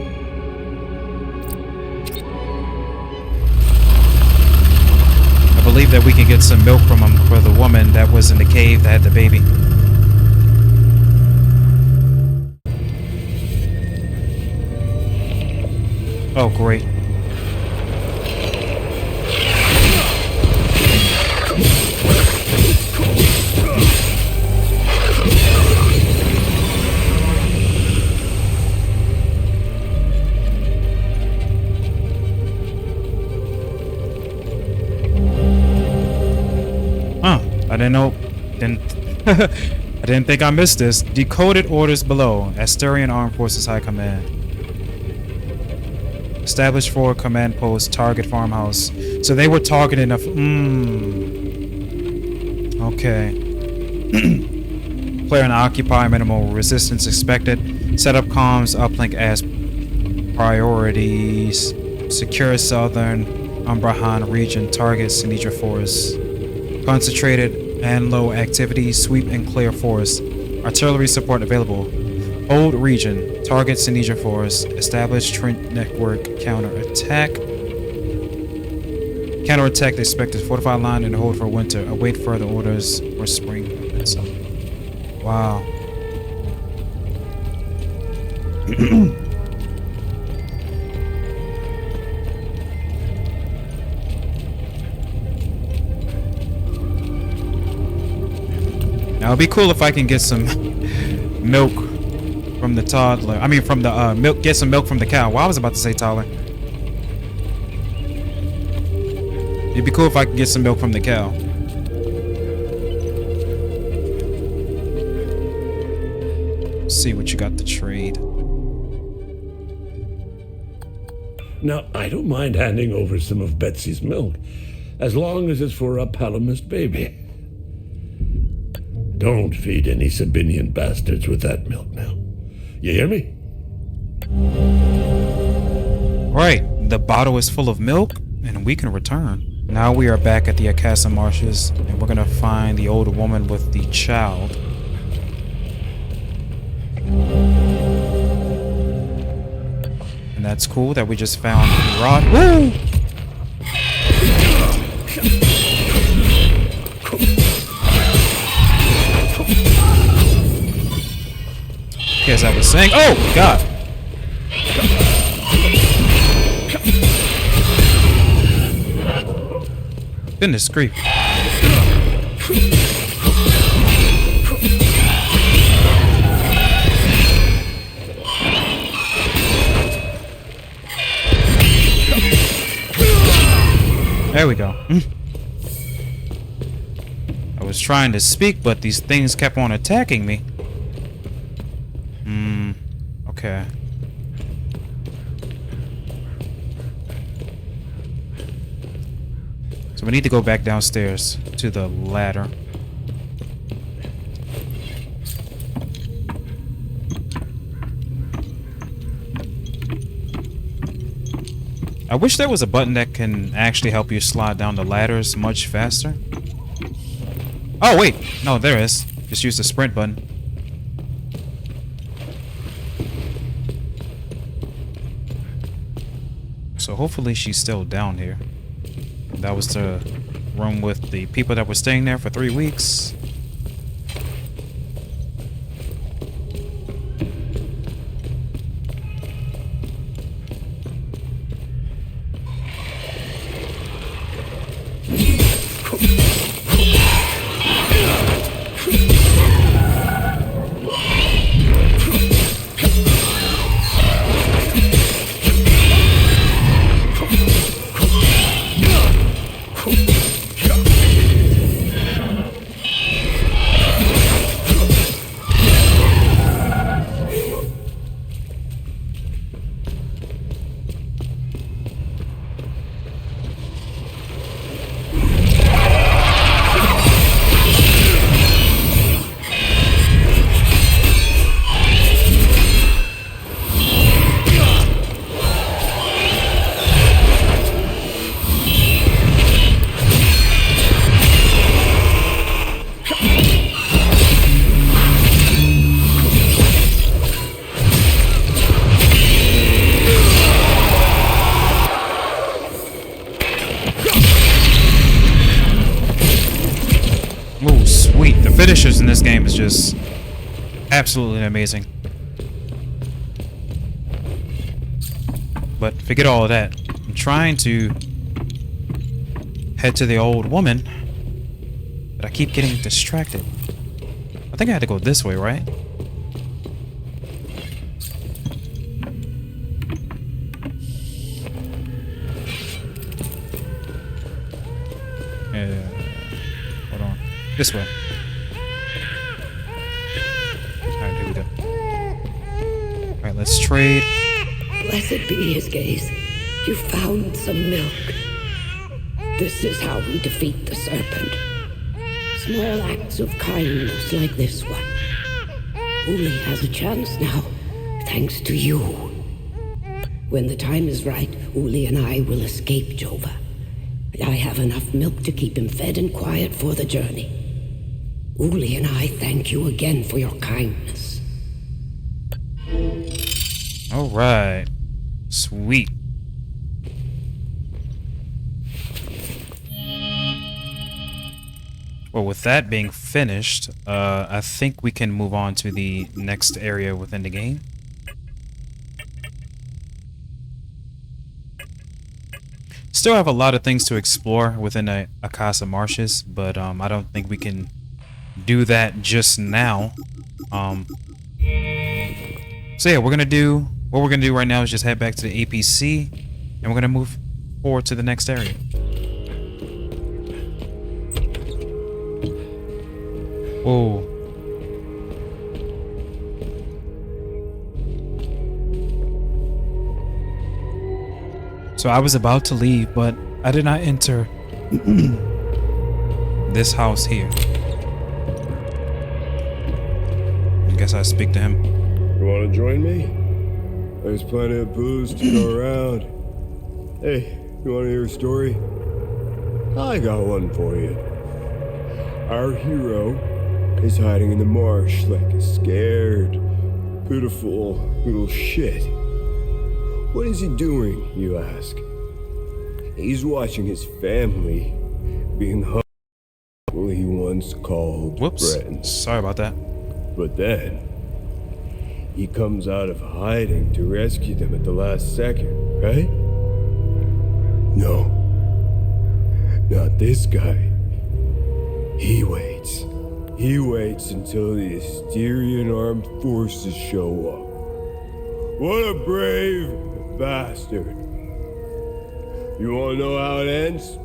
I believe that we can get some milk from him for the woman that was in the cave that had the baby. Oh, great. I didn't know. I didn't think I missed this. Decoded orders below. Asterian Armed Forces High Command. Established for command post. Target farmhouse. So they were targeting a. Okay. Player and occupy. Minimal resistance expected. Set up comms. Uplink as priorities. Secure southern Umbrahan region. Target Sinidra Forest. Concentrated and low activity, sweep and clear forest. Artillery support available. Hold region. Target Sinidra Forest. Establish trench network. Counterattack. Counterattack expected. Fortify line and hold for winter. Await further orders for spring. Wow. Now it'd be cool if I can get some milk from the toddler. I mean, from the milk. Get some milk from the cow. Well, I was about to say toddler. It'd be cool if I could get some milk from the cow. Let's see what you got to trade. Now, I don't mind handing over some of Betsy's milk, as long as it's for a Palamist baby. Don't feed any Sabinian bastards with that milk now. You hear me? Right, the bottle is full of milk, and we can return. Now we are back at the Akasa Marshes, and we're gonna find the old woman with the child. And that's cool that we just found the rod. Woo! As I was saying, oh God! Goodness grief! There we go. I was trying to speak, but these things kept on attacking me. Okay. So we need to go back downstairs to the ladder. I wish there was a button that can actually help you slide down the ladders much faster. Oh wait, no, there is. Just use the sprint button. So hopefully she's still down here. That was the room with the people that were staying there for 3 weeks. finishers in this game is just absolutely amazing. But forget all of that. I'm trying to head to the old woman, but I keep getting distracted. I think I had to go this way, right? Hold on. This way. Alright, here we go. Alright, let's trade. Blessed be his gaze. You found some milk. This is how we defeat the serpent. Small acts of kindness like this one. Uli has a chance now, thanks to you. When the time is right, Uli and I will escape Jova. I have enough milk to keep him fed and quiet for the journey. Uli and I thank you again for your kindness. Alright. Sweet. Well, with that being finished, I think we can move on to the next area within the game. Still have a lot of things to explore within the Akasa Marshes, but I don't think we can do that just now. So yeah, what we're gonna do right now is just head back to the APC, and we're gonna move forward to the next area. Whoa. So I was about to leave, but I did not enter this house here. I guess I speak to him. You want to join me? There's plenty of booze to go around. Hey, you want to hear a story? I got one for you. Our hero is hiding in the marsh like a scared, pitiful little shit. What is he doing, you ask? He's watching his family being hung while he once called friends. Sorry about that. But then, he comes out of hiding to rescue them at the last second, right? No. Not this guy. He waits. He waits until the Asterian armed forces show up. What a brave bastard. You wanna know how it ends?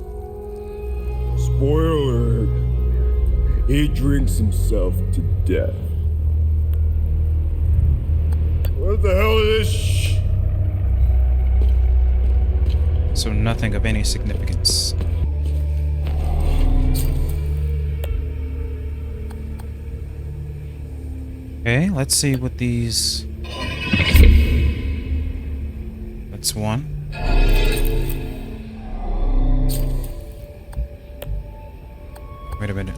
Spoiler alert. He drinks himself to death. What the hell is this So nothing of any significance. Okay, let's see what these... That's one. Wait a minute.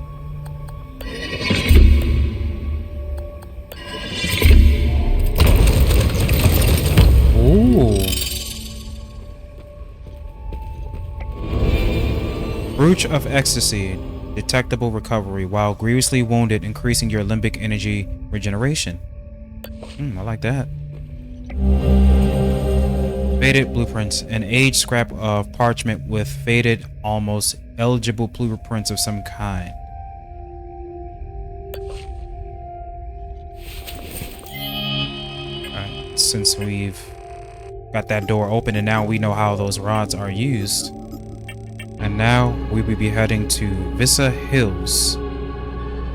Ooh. Brooch of Ecstasy. Detectable recovery while grievously wounded, increasing your limbic energy regeneration. I like that. Faded blueprints. An aged scrap of parchment with faded, almost illegible blueprints of some kind. Alright, since we've got that door open and now we know how those rods are used. And now we will be heading to Vissa Hills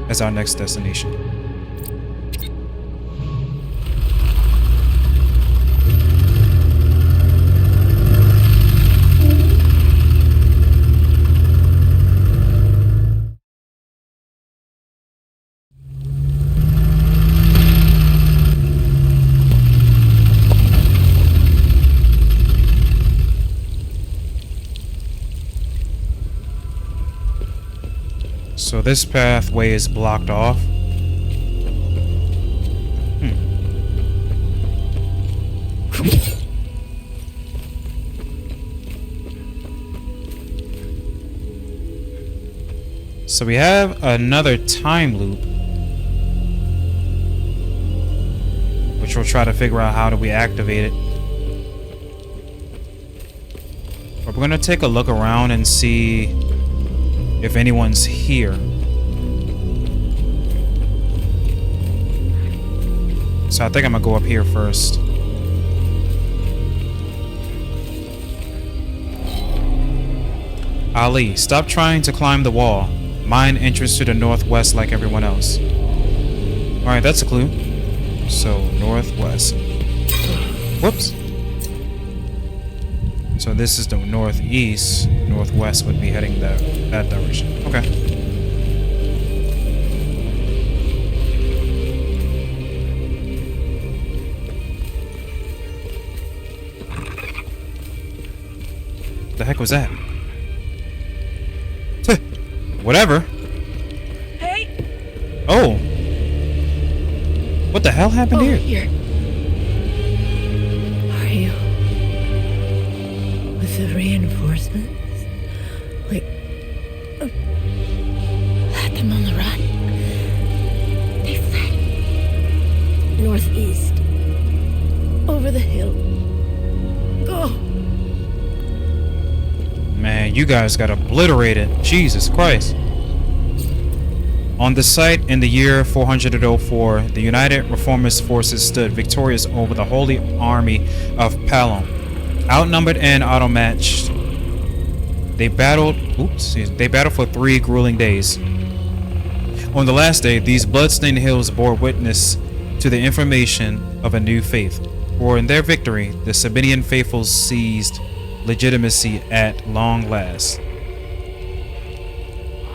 as our next destination. So this pathway is blocked off. So we have another time loop, which we'll try to figure out how do we activate it. But we're gonna take a look around and see if anyone's here. So I think I'm gonna go up here first. Ali, stop trying to climb the wall. Mine entrance to the northwest like everyone else. Alright, that's a clue. So, northwest. Whoops. So this is the northeast. Northwest would be heading that direction. Okay. The heck was that? Whatever. Hey. Oh. What the hell happened here? Here. Are you with the reinforcements? Wait. Had them on the run. They fled. Northeast. Over the hill. Go. Man, you guys got obliterated. Jesus Christ. On the site in the year 404, the United Reformist forces stood victorious over the Holy Army of Palom. Outnumbered and outmatched, they battled for 3 grueling days. On the last day, these bloodstained hills bore witness to the information of a new faith. For in their victory, the Sabinian faithful seized legitimacy at long last.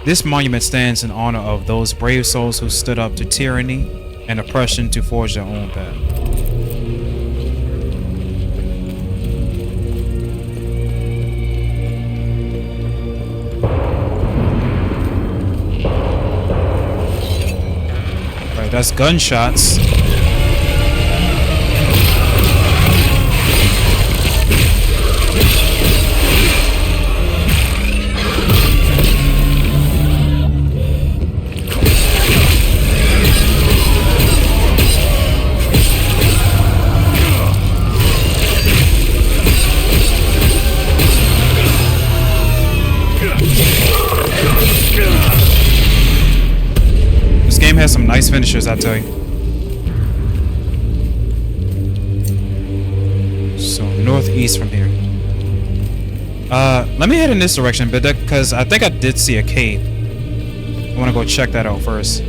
This monument stands in honor of those brave souls who stood up to tyranny and oppression to forge their own path. Right, that's gunshots. This game has some nice finishers, I tell you. So northeast from here. Let me head in this direction, but because I think I did see a cave. I want to go check that out first.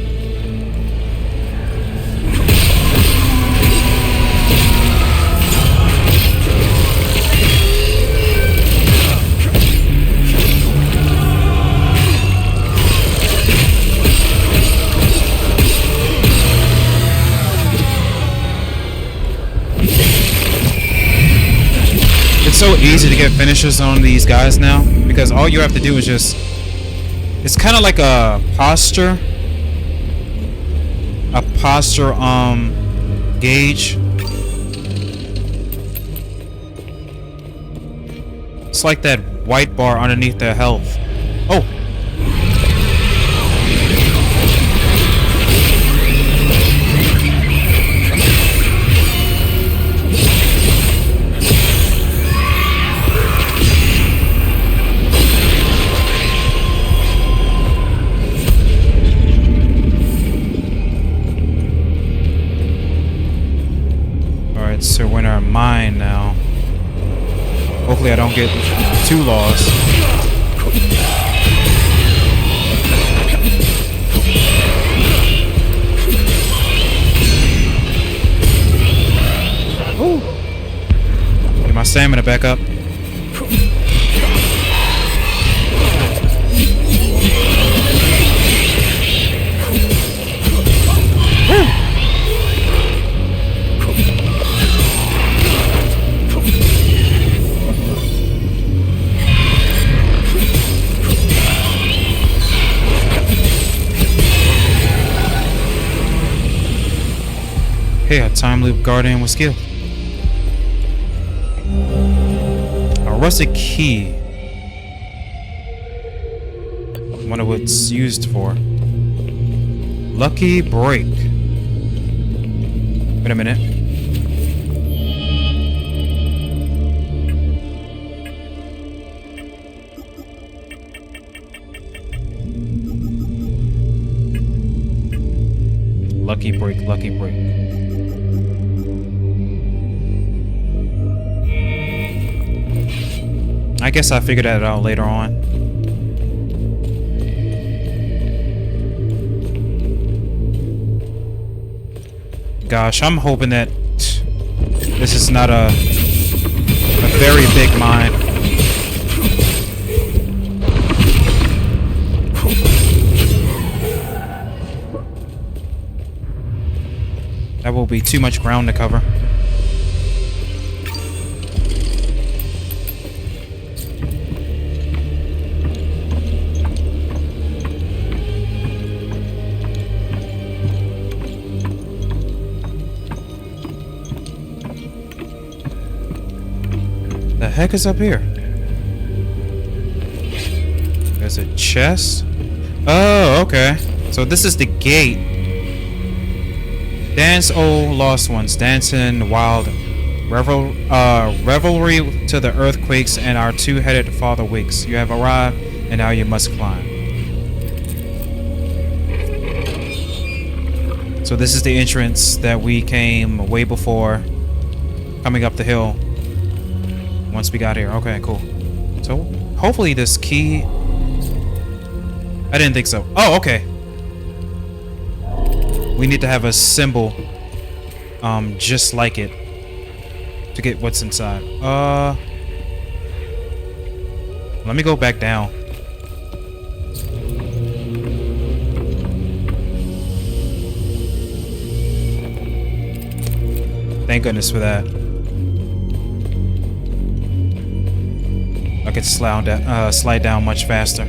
It's so easy to get finishers on these guys now because all you have to do is just, it's kind of like a posture gauge. It's like that white bar underneath their health. Oh. So we're in our mine now. Hopefully I don't get too lost. Ooh. Get my stamina back up. Hey, a time loop guardian was killed. A rusted key. Wonder what it's used for. Lucky break. Wait a minute. Lucky break, lucky break. I guess I figured that out later on. Gosh, I'm hoping that this is not a very big mine. That will be too much ground to cover. The heck is up here? There's a chest. Oh, okay. So this is the gate. Dance, oh lost ones, dancing wild revelry to the earthquakes, and our two-headed father wakes. You have arrived, and now you must climb. So this is the entrance that we came way before, coming up the hill. Once we got here, okay, cool. So hopefully this key. I didn't think so. Oh, okay. We need to have a symbol, just like it, to get what's inside. Let me go back down. Thank goodness for that. I could slide down much faster.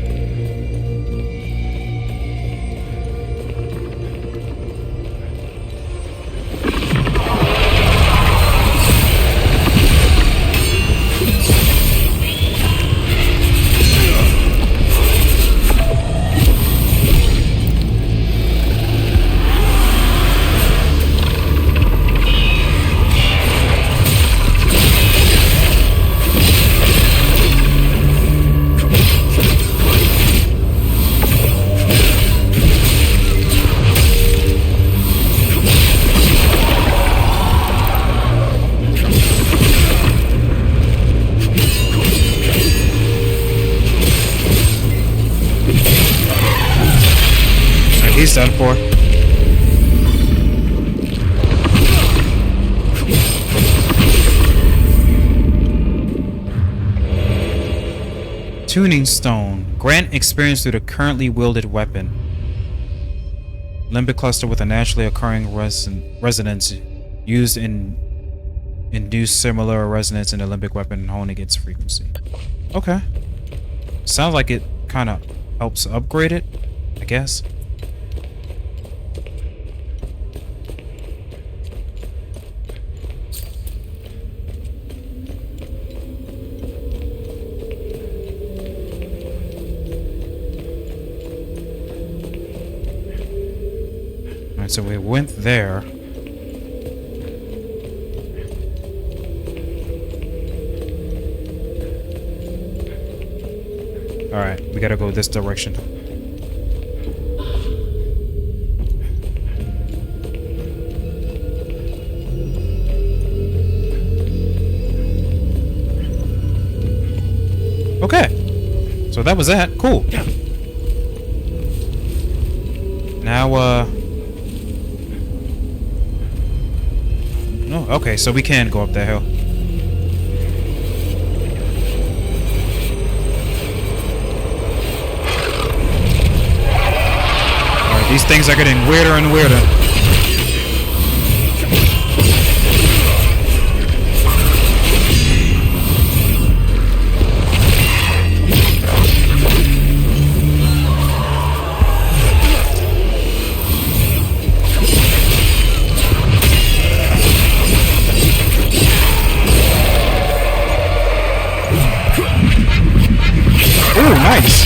He's done for. Tuning stone. Grant experience through the currently wielded weapon. Limbic cluster with a naturally occurring resonance used in induce similar resonance in the limbic weapon honing its frequency. Okay. Sounds like it kind of helps upgrade it, I guess. So we went there. Alright, we gotta go this direction. Okay. So that was that. Cool. Now, oh, okay, so we can go up that hill. Alright, these things are getting weirder and weirder. Ooh, nice.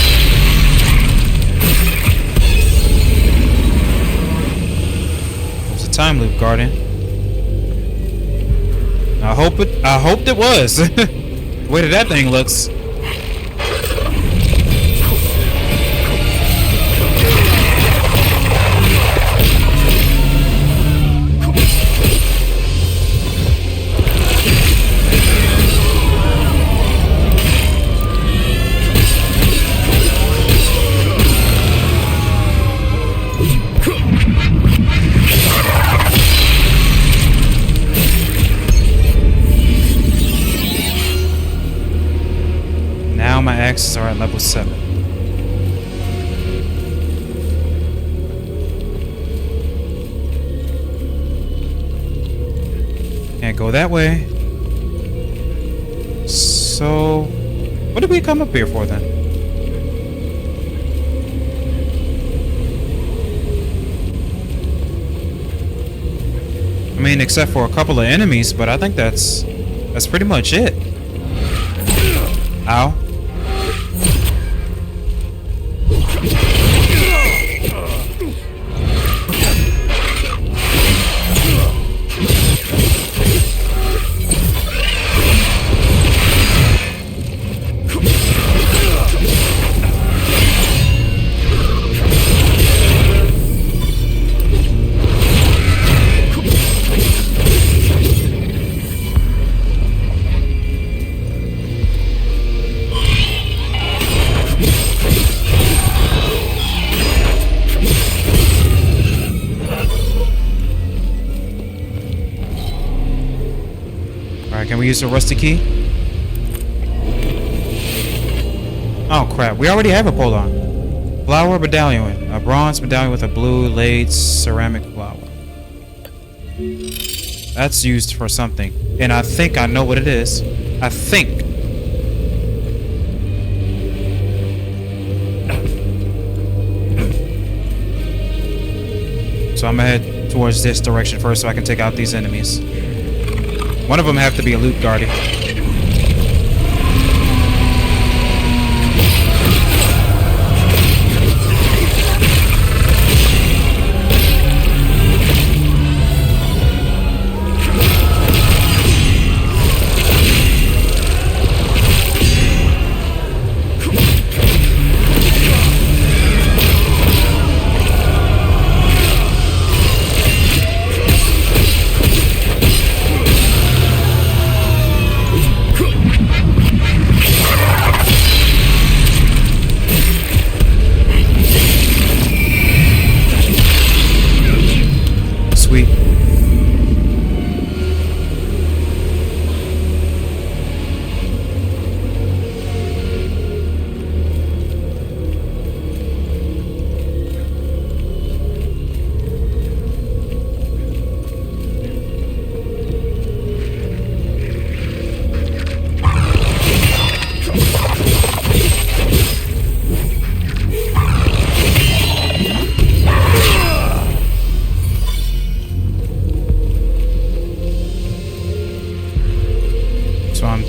time loop, Garden. I hoped it was. The way that thing looks. Now my axes are at level 7. Can't go that way. So, what did we come up here for then? I mean, except for a couple of enemies, but I think that's pretty much it. Ow. Can we use the rusty key? Oh crap, we already have a pull-on. Flower medallion. A bronze medallion with a blue laid ceramic flower. That's used for something. And I think I know what it is. I think. So I'm gonna head towards this direction first so I can take out these enemies. One of them have to be a loot guardian.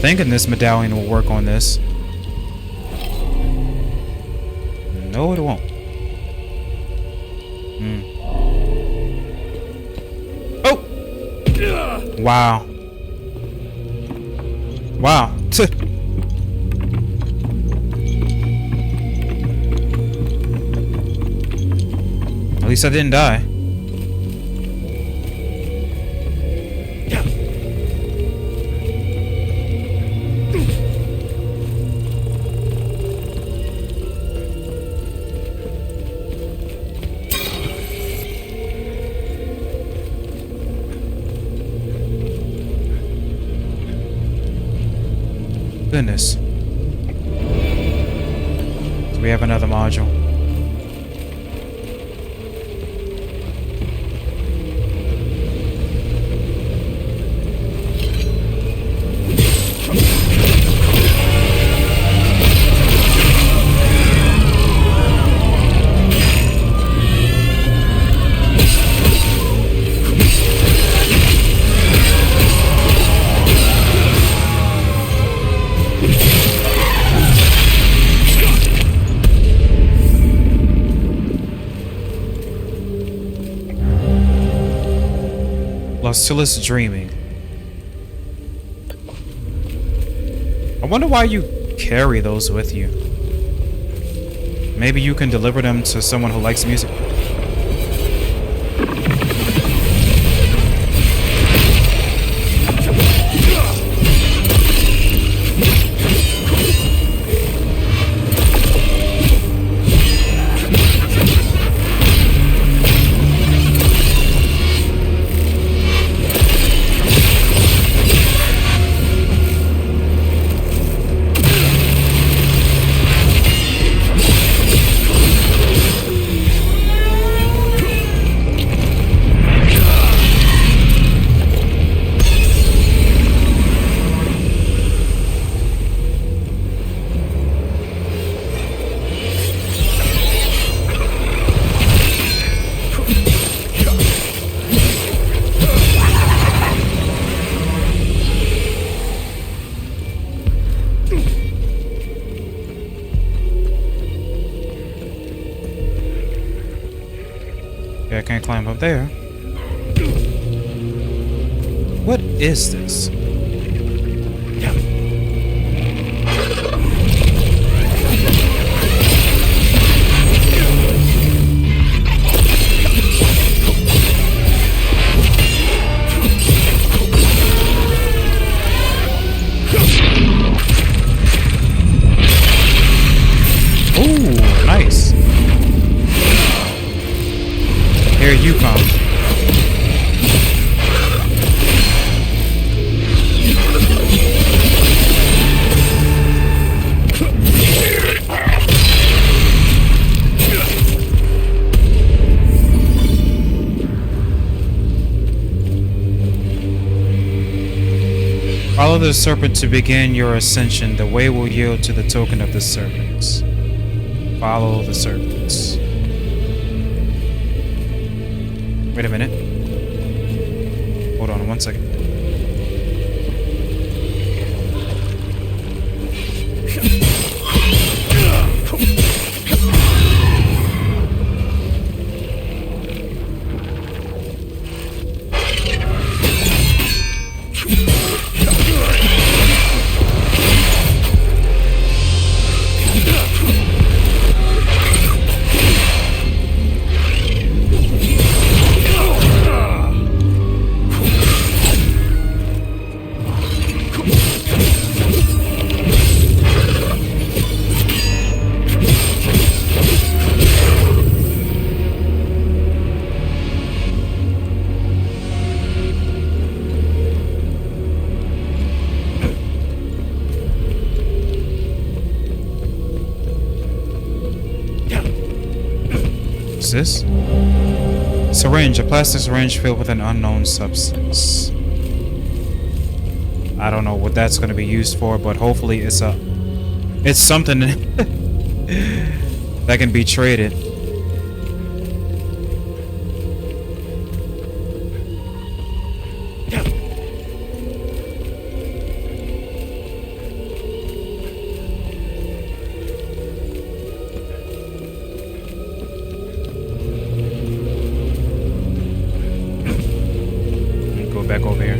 Thinking this medallion will work on this. No, it won't. Oh! Wow. Wow. At least I didn't die. Goodness. So we have another module. Lucilla's dreaming. I wonder why you carry those with you. Maybe you can deliver them to someone who likes music. Okay, I can't climb up there. What is this? Ooh, nice. Here you come. Follow the serpent to begin your ascension. The way will yield to the token of the serpents. Follow the serpents. Wait a minute. Hold on 1 second. This? Syringe, a plastic syringe filled with an unknown substance. I don't know what that's going to be used for, but hopefully it's something that can be traded. Back over here.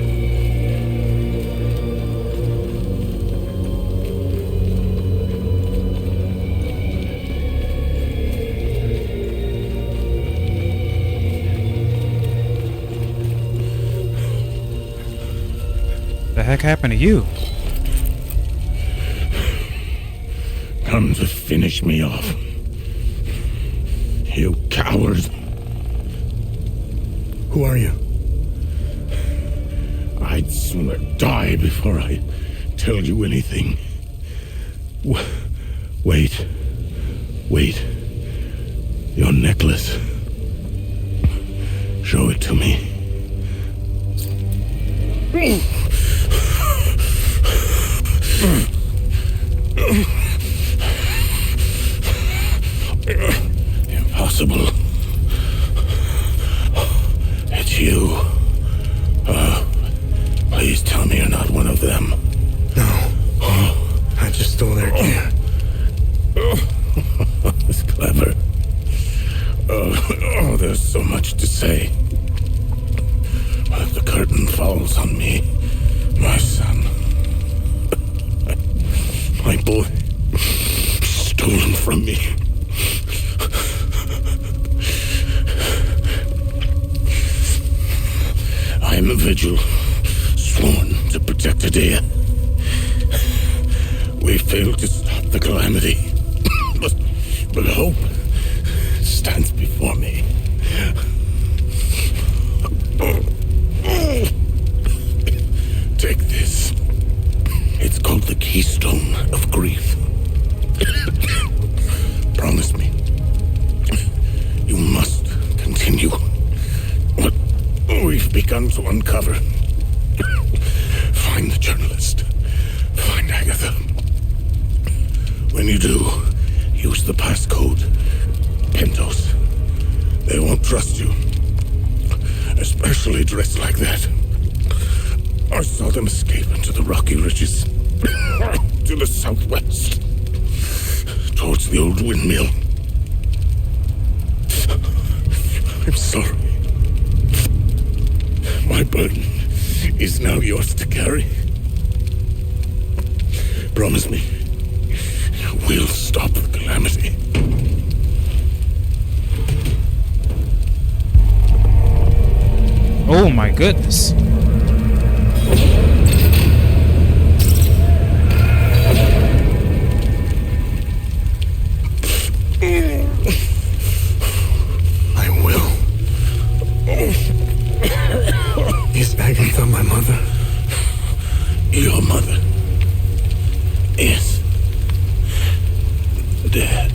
The heck happened to you? Come to finish me off. You coward. Who are you? I'd sooner die before I tell you anything. Wait. Your necklace. Show it to me. Impossible. It's you. Please tell me you're not one of them. No. I just stole their gear. It's clever. There's so much to say. The curtain falls on me, my son. My boy, stolen from me. I am a vigil, sworn to protect Adea. We failed to stop the calamity, but hope stands before me. Take this. It's called the Keystone of Grief. Promise me. You must continue what we've begun to uncover. Find the journalist. Find Agatha. When you do, use the passcode. Pentos. They won't trust you. Especially dressed like that. I saw them escape into the rocky ridges. To the southwest. Towards the old windmill. I'm sorry. My burden is now yours to carry. Promise me, we'll stop the calamity. Oh my goodness. I will. Is Agatha my mother? Your mother is dead.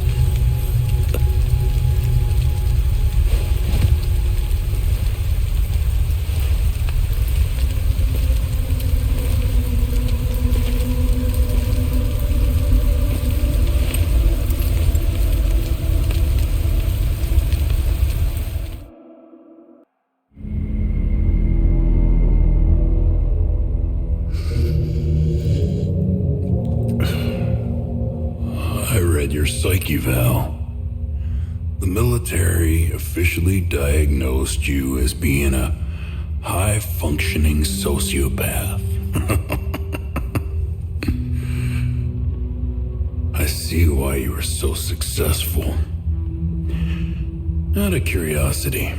Your psyche eval. The military officially diagnosed you as being a high-functioning sociopath. I see why you were so successful. Out of curiosity,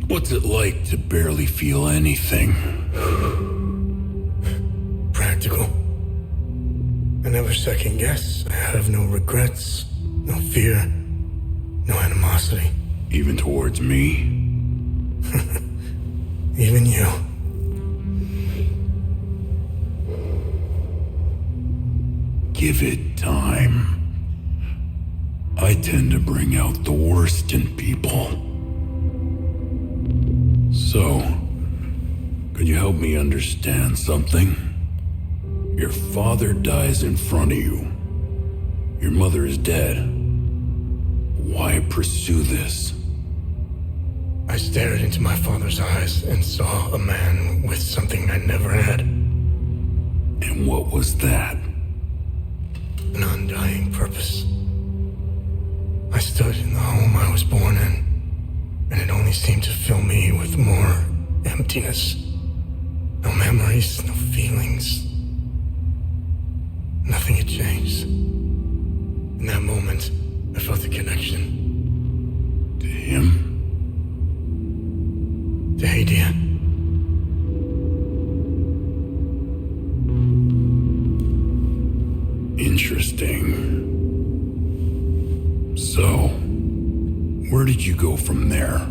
what's it like to barely feel anything? Practical. I never second guess. I have no regrets, no fear, no animosity. Even towards me? Even you. Give it time. I tend to bring out the worst in people. So, could you help me understand something? Your father dies in front of you. Your mother is dead. Why pursue this? I stared into my father's eyes and saw a man with something I never had. And what was that? An undying purpose. I stood in the home I was born in, and it only seemed to fill me with more emptiness. No memories, no feelings. Nothing had changed. In that moment, I felt a connection. To him? To Hadia. Interesting. So, where did you go from there?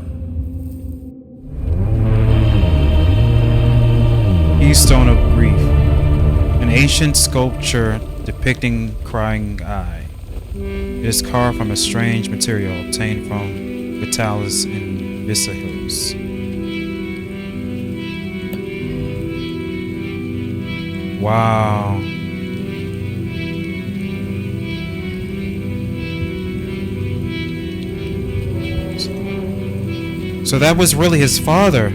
Keystone of Grief. An ancient sculpture depicting crying eye. It is carved from a strange material obtained from Vitalis in Vista Hills. Wow. So that was really his father.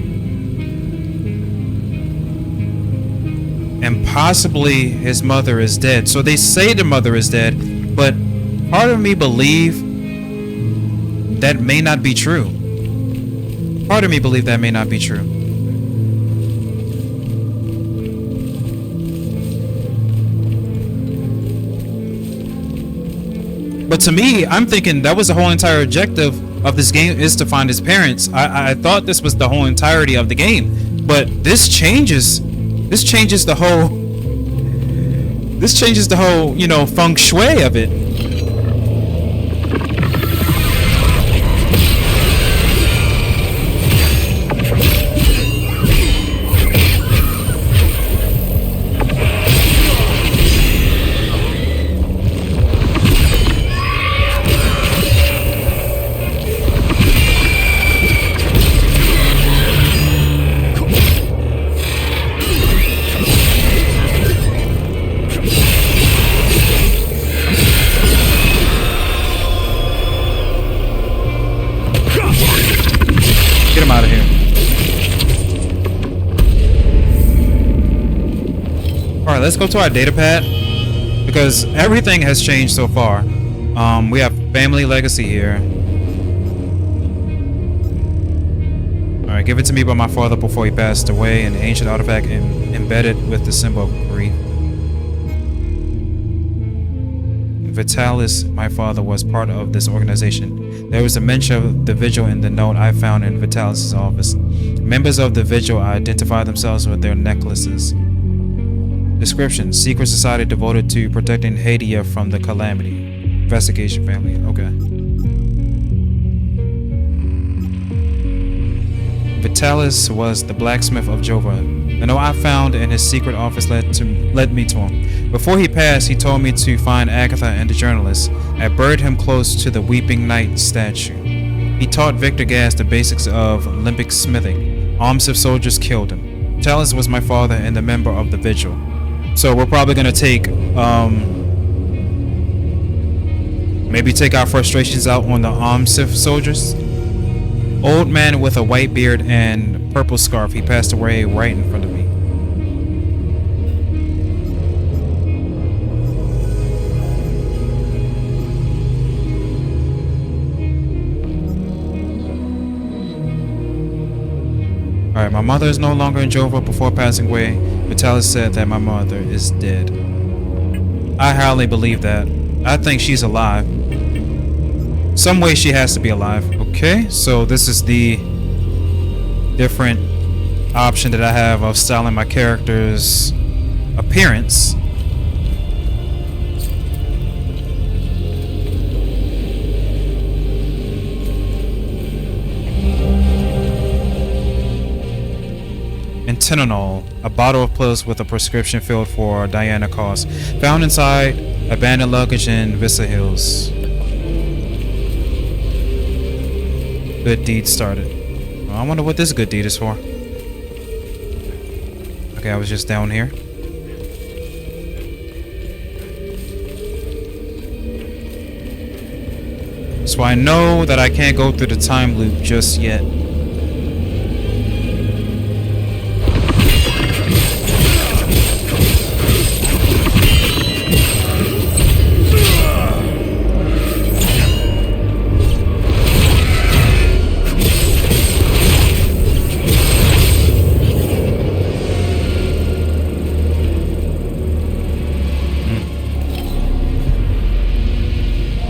And possibly his mother is dead. So they say the mother is dead, but part of me believe that may not be true. Part of me believed that may not be true. But to me, I'm thinking that was the whole entire objective of this game, is to find his parents. I thought this was the whole entirety of the game. But this changes the whole, you know, feng shui of it. Get him out of here. Alright, let's go to our data pad, because everything has changed so far. We have family legacy here. Alright, give it to me by my father before he passed away, an ancient artifact embedded with the symbol of grief. Vitalis, my father, was part of this organization. There was a mention of the vigil in the note I found in Vitalis' office. Members of the vigil identify themselves with their necklaces. Description: secret society devoted to protecting Hadia from the calamity. Investigation family. Okay. Vitalis was the blacksmith of Jova. The note I found in his secret office led me to him. Before he passed, he told me to find Agatha and the journalist. I buried him close to the Weeping Knight statue. He taught Victor Gas the basics of limbic smithing. Arms of soldiers killed him. Vitalis was my father and the member of the vigil. So we're probably gonna take maybe take our frustrations out on the Armsif soldiers. Old man with a white beard and purple scarf. He passed away right in front of me. Alright, my mother is no longer in Jova. Before passing away, Vitalis said that my mother is dead. I highly believe that. I think she's alive. Some way she has to be alive. Okay, so this is the different option that I have of styling my character's appearance. And Tylenol, a bottle of pills with a prescription filled for Diana Cause, found inside abandoned luggage in Vista Hills. Good deed started. Well, I wonder what this good deed is for. Okay, I was just down here. So I know that I can't go through the time loop just yet.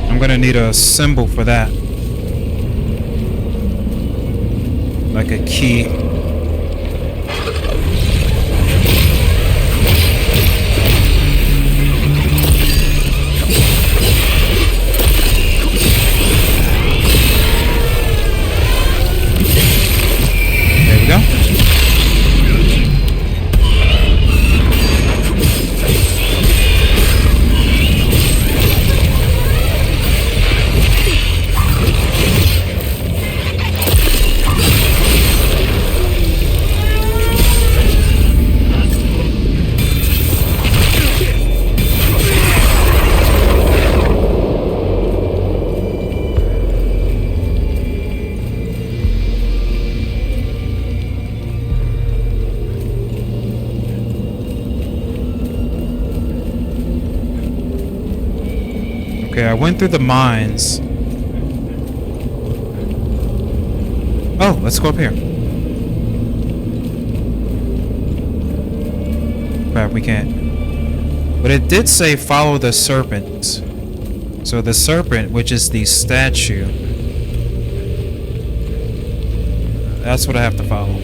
I'm gonna need a symbol for that. Like a key. There we go. Okay, I went through the mines. Oh, let's go up here. Crap, we can't. But it did say follow the serpent. So the serpent, which is the statue, that's what I have to follow.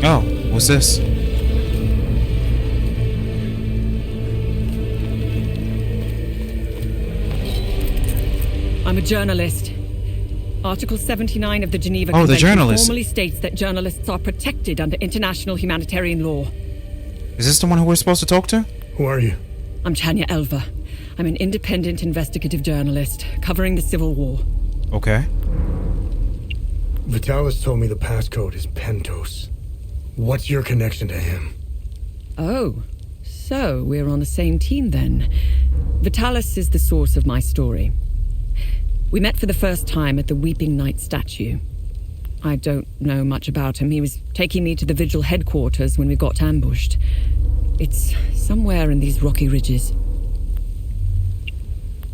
Oh, what's this? I'm a journalist. Article 79 of the Geneva Oh, the Convention journalist. formally states that journalists are protected under international humanitarian law. Is this the one who we're supposed to talk to? Who are you? I'm Tanya Elva. I'm an independent investigative journalist covering the Civil War. Okay. Vitalis told me the passcode is Pentos. What's your connection to him? Oh, so we're on the same team then. Vitalis is the source of my story. We met for the first time at the Weeping Knight statue. I don't know much about him. He was taking me to the Vigil headquarters when we got ambushed. It's somewhere in these rocky ridges.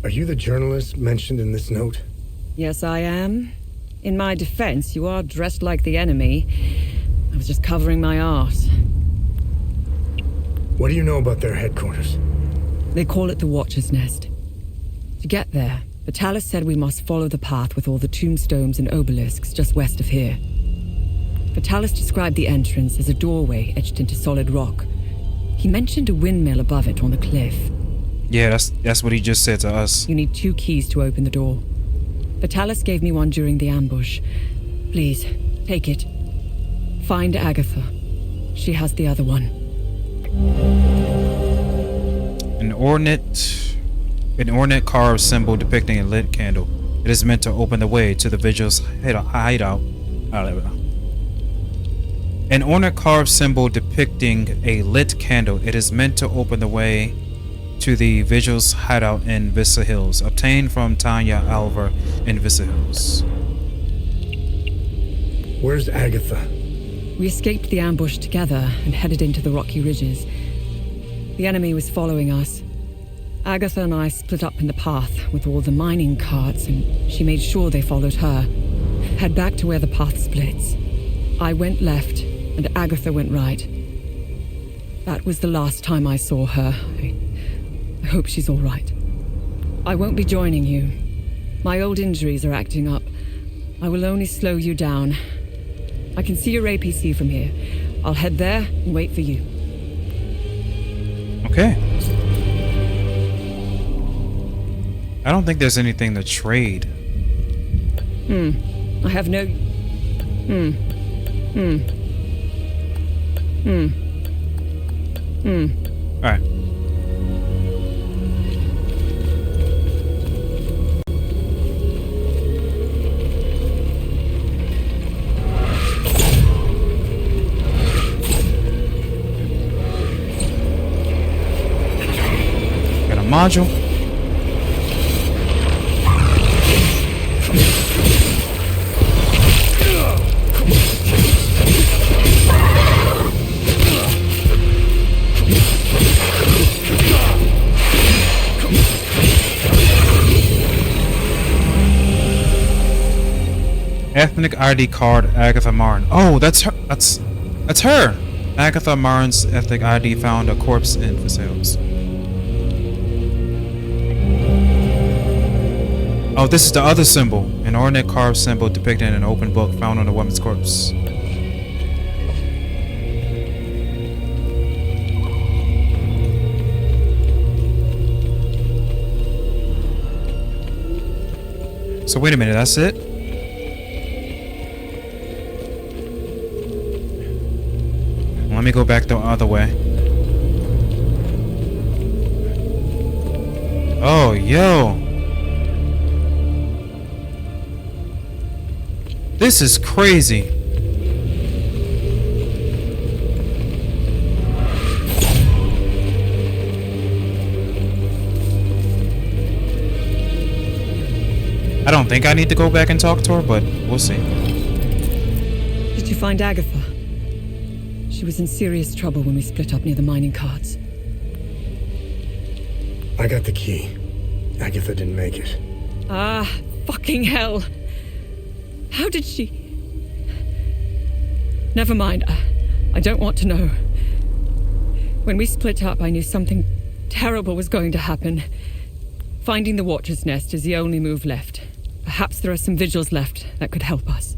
Are you the journalist mentioned in this note? Yes, I am. In my defense, you are dressed like the enemy. I was just covering my arse. What do you know about their headquarters? They call it the Watcher's Nest. To get there, Vitalis said we must follow the path with all the tombstones and obelisks just west of here. Vitalis described the entrance as a doorway etched into solid rock. He mentioned a windmill above it on the cliff. Yeah, that's what he just said to us. You need 2 keys to open the door. Vitalis gave me one during the ambush. Please, take it. Find Agatha. She has the other one. An ornate carved symbol depicting a lit candle. It is meant to open the way to the Vigil's hideout. An ornate carved symbol depicting a lit candle. It is meant to open the way to the Vigil's hideout in Vista Hills. Obtained from Tanya Alver in Vista Hills. Where's Agatha? We escaped the ambush together and headed into the rocky ridges. The enemy was following us. Agatha and I split up in the path with all the mining carts, and she made sure they followed her. Head back to where the path splits. I went left, and Agatha went right. That was the last time I saw her. I hope she's all right. I won't be joining you. My old injuries are acting up. I will only slow you down. I can see your APC from here. I'll head there and wait for you. Okay. I don't think there's anything to trade. I have no... Alright. Got a module. Ethnic ID card, Agatha Martin. Oh, that's her. That's her. Agatha Martin's ethnic ID found a corpse in Versailles. Oh, this is the other symbol. An ornate carved symbol depicting an open book found on a woman's corpse. So wait a minute, that's it? Let me go back the other way. Oh, yo. This is crazy. I don't think I need to go back and talk to her, but we'll see. Did you find Agatha? She was in serious trouble when we split up near the mining carts. I got the key. Agatha didn't make it. Ah, fucking hell. How did she... Never mind. I don't want to know. When we split up, I knew something terrible was going to happen. Finding the Watcher's Nest is the only move left. Perhaps there are some vigils left that could help us.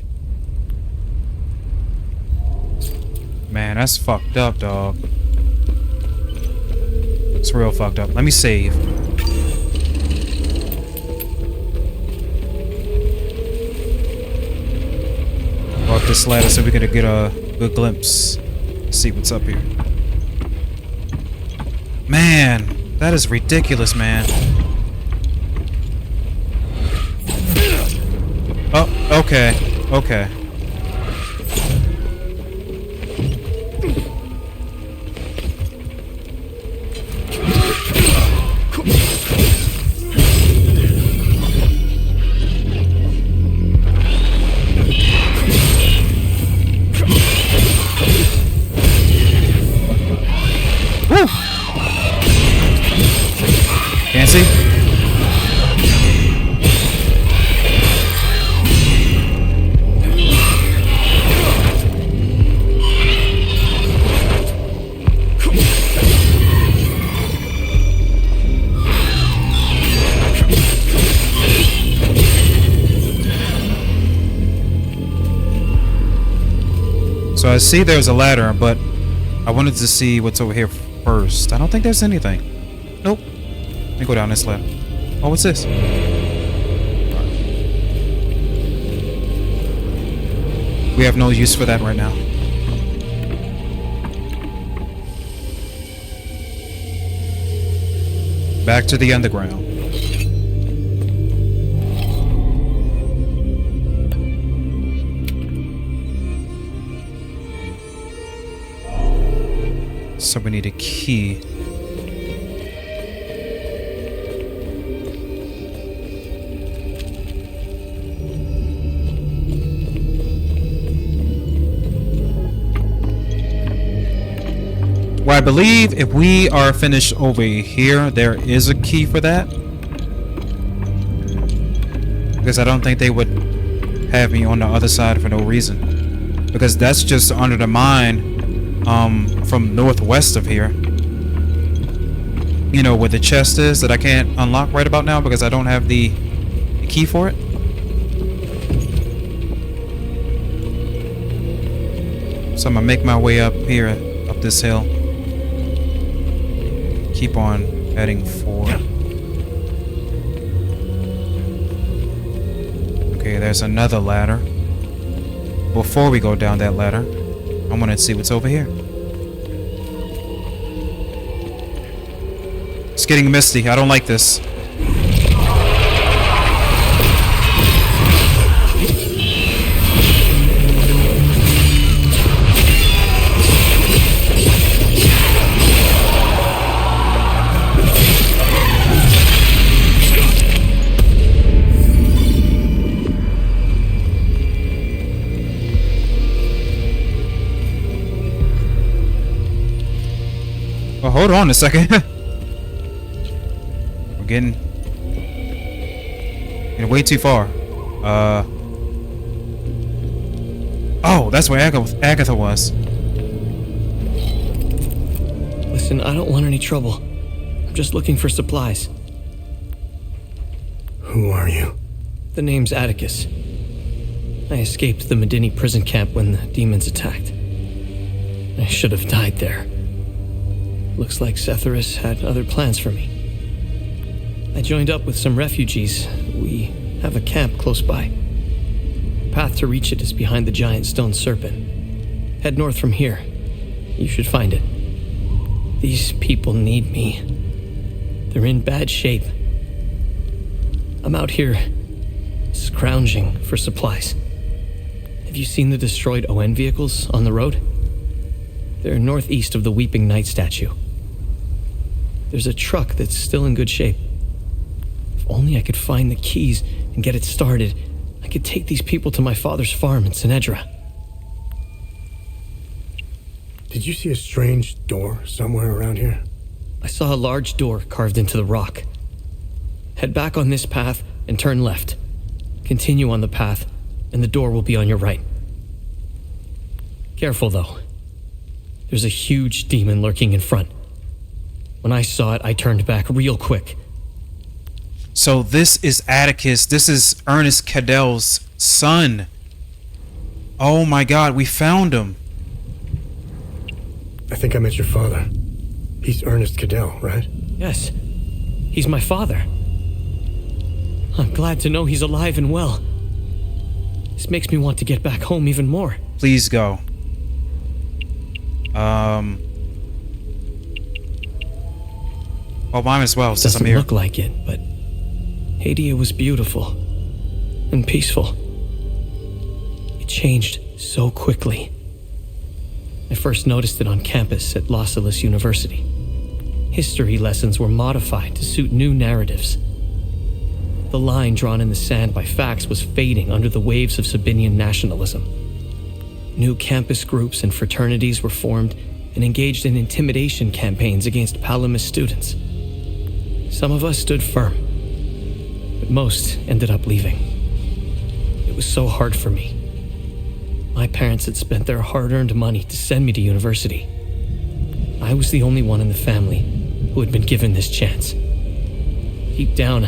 Man, that's fucked up, dog. It's real fucked up. Let me save. Go up this ladder so we can get a good glimpse. See what's up here. Man, that is ridiculous, man. Oh, okay. Okay. Woo! Can't see? So I see there's a ladder, but I wanted to see what's over here first. I don't think there's anything. Nope. Let me go down this ladder. Oh, what's this? We have no use for that right now. Back to the underground. So we need a key. Well, I believe if we are finished over here, there is a key for that. Because I don't think they would have me on the other side for no reason. Because that's just under the mine. From northwest of here, you know, where the chest is that I can't unlock right about now because I don't have the key for it. So I'm gonna make my way up here, up this hill, keep on heading forward. Okay, there's another ladder. Before we go down that ladder, I want to see what's over here. It's getting misty. I don't like this. Well, hold on a second. We're getting way too far. Oh, that's where Agatha was. Listen, I don't want any trouble. I'm just looking for supplies. Who are you? The name's Atticus. I escaped the Medini prison camp when the demons attacked. I should have died there. Looks like Setharus had other plans for me. I joined up with some refugees. We have a camp close by. The path to reach it is behind the giant stone serpent. Head north from here. You should find it. These people need me. They're in bad shape. I'm out here scrounging for supplies. Have you seen the destroyed ON vehicles on the road? They're northeast of the Weeping Knight statue. There's a truck that's still in good shape. If only I could find the keys and get it started, I could take these people to my father's farm in Sinedra. Did you see a strange door somewhere around here? I saw a large door carved into the rock. Head back on this path and turn left. Continue on the path, and the door will be on your right. Careful, though. There's a huge demon lurking in front. When I saw it, I turned back real quick. So this is Atticus. This is Ernest Cadell's son. Oh my God, we found him. I think I met your father. He's Ernest Cadell, right? Yes, he's my father. I'm glad to know he's alive and well. This makes me want to get back home even more. Please go. Well, might as well, since I'm Doesn't here. look like it, but Hadia was beautiful and peaceful. It changed so quickly. I first noticed it on campus at Los Angeles University. History lessons were modified to suit new narratives. The line drawn in the sand by facts was fading under the waves of Sabinian nationalism. New campus groups and fraternities were formed and engaged in intimidation campaigns against Palamist students. Some of us stood firm, but most ended up leaving. It was so hard for me. My parents had spent their hard-earned money to send me to university. I was the only one in the family who had been given this chance. Deep down,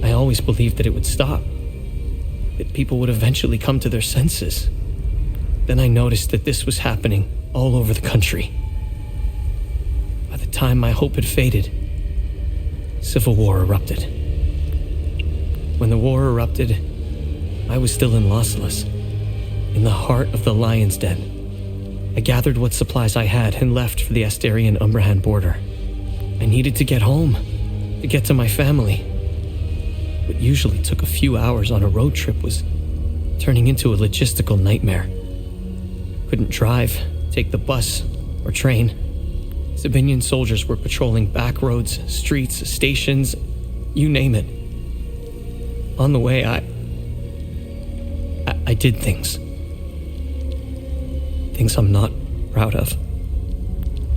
I always believed that it would stop, that people would eventually come to their senses. Then I noticed that this was happening all over the country. By the time my hope had faded, civil war erupted. When the war erupted, I was still in Los Angeles, in the heart of the Lion's Den. I gathered what supplies I had and left for the Astarian-Umbrahan border. I needed to get home, to get to my family. What usually took a few hours on a road trip was turning into a logistical nightmare. Couldn't drive, take the bus, or train. Sabinian soldiers were patrolling back roads, streets, stations, you name it. On the way, I did things. Things I'm not proud of.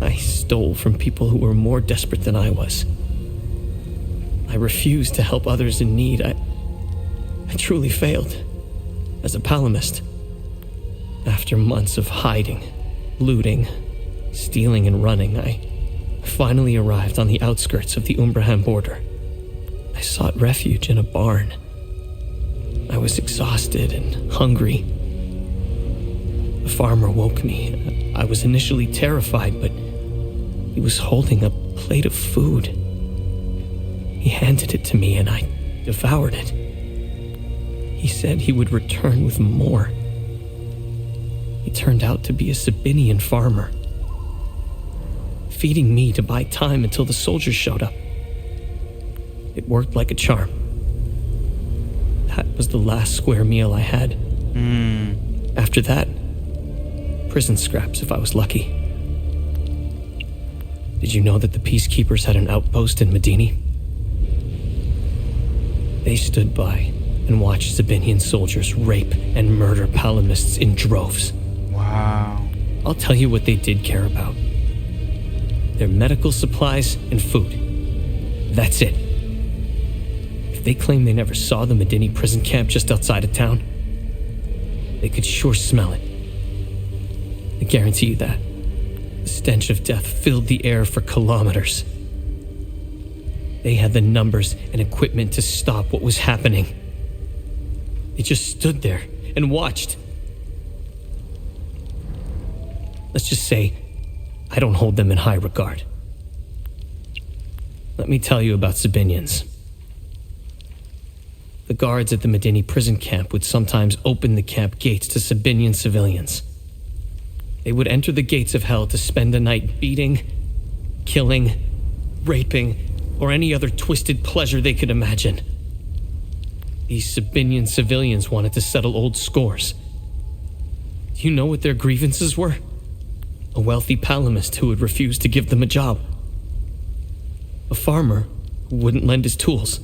I stole from people who were more desperate than I was. I refused to help others in need. I truly failed as a Palamist. After months of hiding, looting, stealing, and running, I finally arrived on the outskirts of the Umbrahan border. I sought refuge in a barn. I was exhausted and hungry. The farmer woke me. I was initially terrified, but he was holding a plate of food. He handed it to me and I devoured it. He said he would return with more. He turned out to be a Sabinian farmer, feeding me to buy time until the soldiers showed up. It worked like a charm. That was the last square meal I had. After that, prison scraps if I was lucky. Did you know that the peacekeepers had an outpost in Medini? They stood by and watched Sabinian soldiers rape and murder Palamists in droves. Wow. I'll tell you what they did care about. Their medical supplies and food. That's it. If they claim they never saw the Medini prison camp just outside of town, they could sure smell it. I guarantee you that. The stench of death filled the air for kilometers. They had the numbers and equipment to stop what was happening. They just stood there and watched. Let's just say, I don't hold them in high regard. Let me tell you about Sabinians. The guards at the Medini prison camp would sometimes open the camp gates to Sabinian civilians. They would enter the gates of hell to spend the night beating, killing, raping, or any other twisted pleasure they could imagine. These Sabinian civilians wanted to settle old scores. Do you know what their grievances were? A wealthy Palamist who would refuse to give them a job. A farmer who wouldn't lend his tools.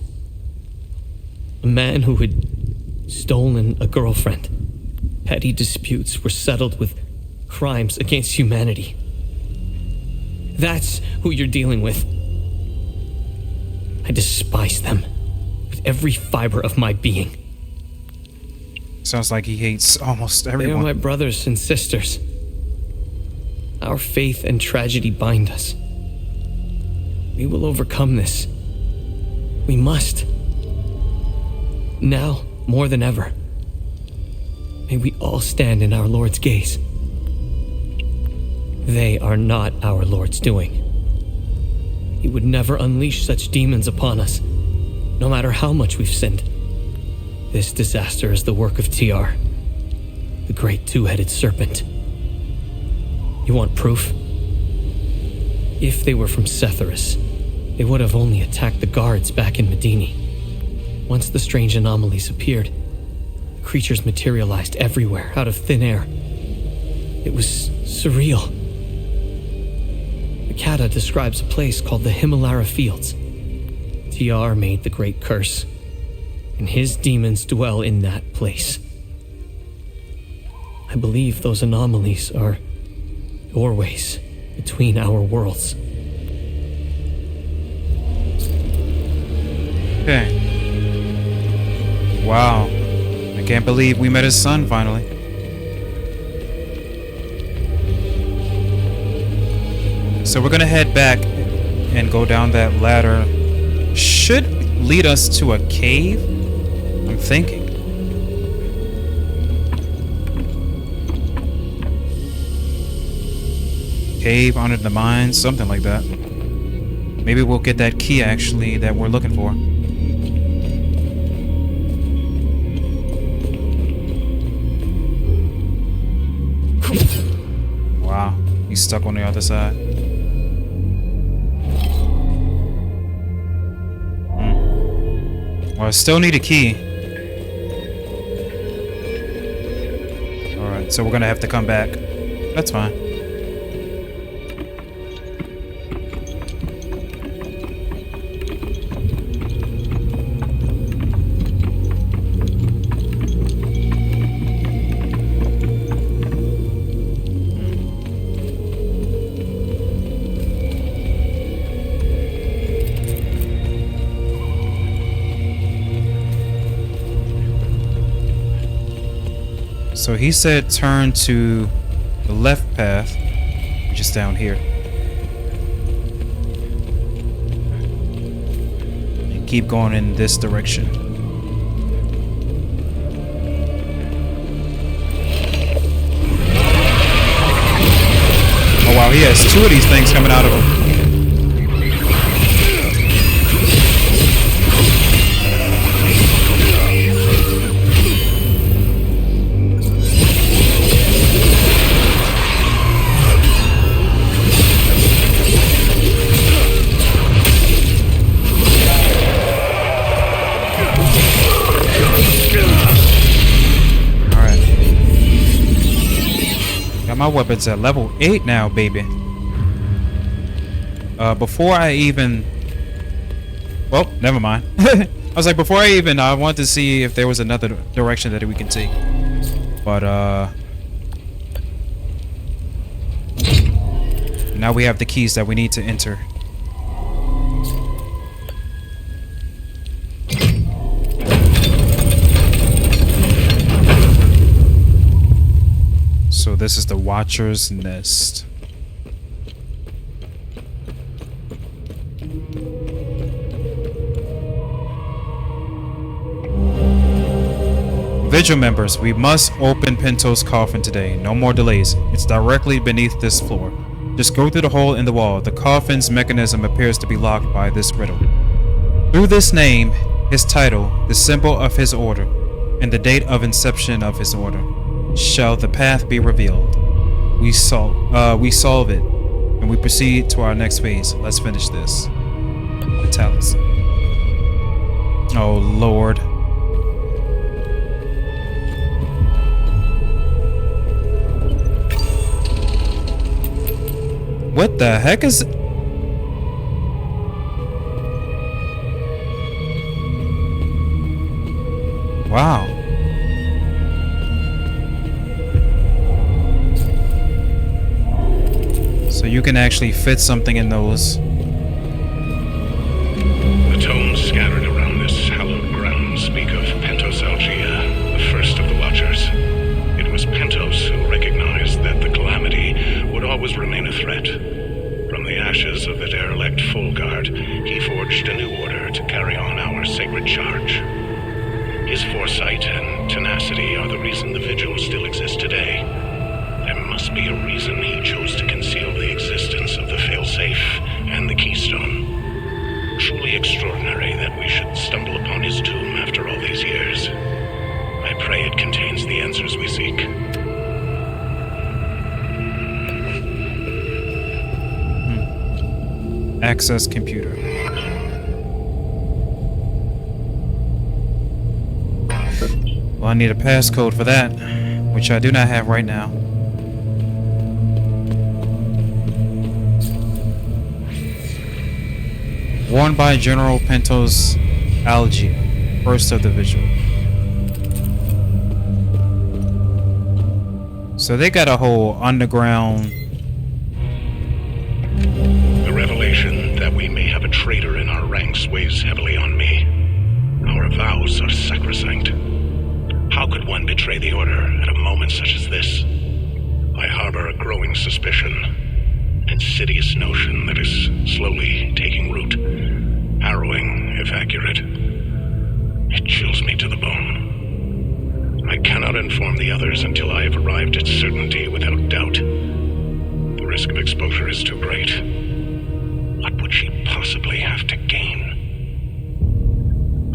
A man who had stolen a girlfriend. Petty disputes were settled with crimes against humanity. That's who you're dealing with. I despise them with every fiber of my being. Sounds like he hates almost everyone. They are my brothers and sisters. Our faith and tragedy bind us. We will overcome this. We must. Now, more than ever. May we all stand in our Lord's gaze. They are not our Lord's doing. He would never unleash such demons upon us, no matter how much we've sinned. This disaster is the work of TR, the great two-headed serpent. You want proof? If they were from Setharus, they would have only attacked the guards back in Medini. Once the strange anomalies appeared, the creatures materialized everywhere out of thin air. It was surreal. The Kata describes a place called the Himalara Fields. TR made the great curse, and his demons dwell in that place. I believe those anomalies are doorways between our worlds. Okay. Wow. I can't believe we met his son finally. So we're gonna head back and go down that ladder. Should lead us to a cave, I'm thinking. Cave under the mines, something like that. Maybe we'll get that key actually that we're looking for. Wow, he's stuck on the other side. Well, I still need a key. Alright, so we're gonna have to come back. That's fine. So he said turn to the left path, which is down here. And keep going in this direction. Oh wow, he has two of these things coming out of him. My weapon's at level 8 now, baby. Before I even... Well, never mind. I was like, before I wanted to see if there was another direction that we can take. But, now we have the keys that we need to enter. So this is the Watcher's Nest. Vigil members, we must open Pinto's coffin today. No more delays. It's directly beneath this floor. Just go through the hole in the wall. The coffin's mechanism appears to be locked by this riddle. Through this name, his title, the symbol of his order, and the date of inception of his order, shall the path be revealed. We solve it, and we proceed to our next phase. Let's finish this. The talisman. Oh Lord. What the heck is... Wow. So So you can actually fit something in those. The tomes scattered around this hallowed ground speak of Pentos Algia, the first of the Watchers. It was Pentos who recognized that the calamity would always remain a threat. From the ashes of the derelict Full Guard, he forged a new order to carry on our sacred charge. His foresight and tenacity are the reason the Vigil still exists today. There must be a reason he chose to conceal the existence of the failsafe and the keystone. Truly extraordinary that we should stumble upon his tomb after all these years. I pray it contains the answers we seek. Access computer. Well, I need a passcode for that, which I do not have right now. Worn by General Pentos Algia, first of the Vigil. So they got a whole underground. The revelation that we may have a traitor in our ranks weighs heavily on me. Our vows are sacrosanct. How could one betray the Order at a moment such as this? I harbor a growing suspicion, an insidious notion that is slowly taking root. Harrowing, if accurate. It chills me to the bone. I cannot inform the others until I have arrived at certainty without doubt. The risk of exposure is too great. What would she possibly have to gain?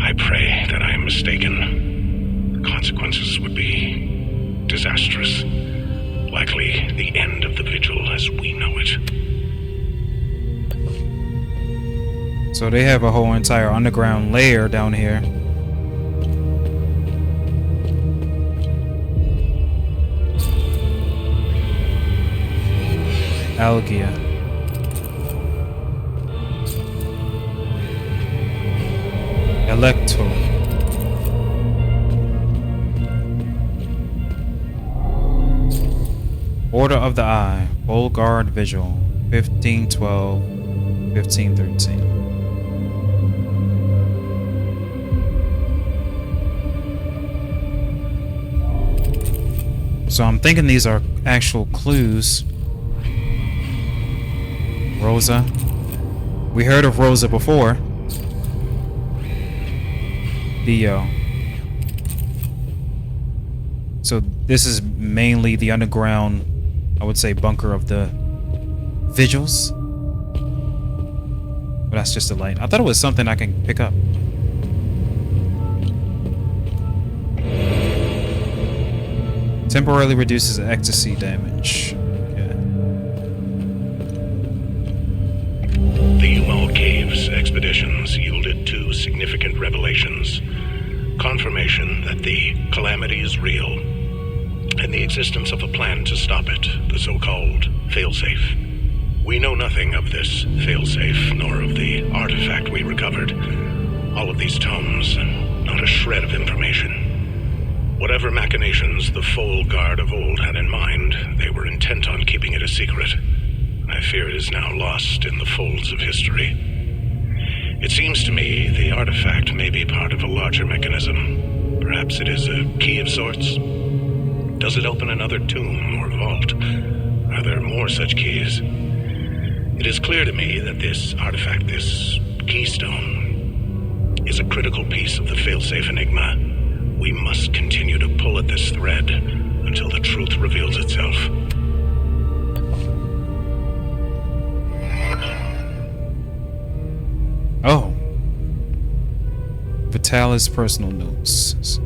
I pray that I am mistaken. The consequences would be disastrous. Likely the end of the Vigil as we know it. So they have a whole entire underground layer down here. Algia. Electo. Order of the Eye, Full Guard Vigil, 1512, 1513. So I'm thinking these are actual clues. Rosa. We heard of Rosa before. Dio. So this is mainly the underground, I would say, bunker of the Vigils. But that's just a light. I thought it was something I can pick up. Temporarily reduces ecstasy damage. Okay. The Umal Caves expeditions yielded two significant revelations. Confirmation that the calamity is real, and the existence of a plan to stop it, the so-called failsafe. We know nothing of this failsafe, nor of the artifact we recovered. All of these tomes, and not a shred of information. Whatever machinations the Full Guard of old had in mind, they were intent on keeping it a secret. I fear it is now lost in the folds of history. It seems to me the artifact may be part of a larger mechanism. Perhaps it is a key of sorts. Does it open another tomb or vault? Are there more such keys? It is clear to me that this artifact, this keystone, is a critical piece of the failsafe enigma. We must continue to pull at this thread until the truth reveals itself. Oh. Vitalis personal notes.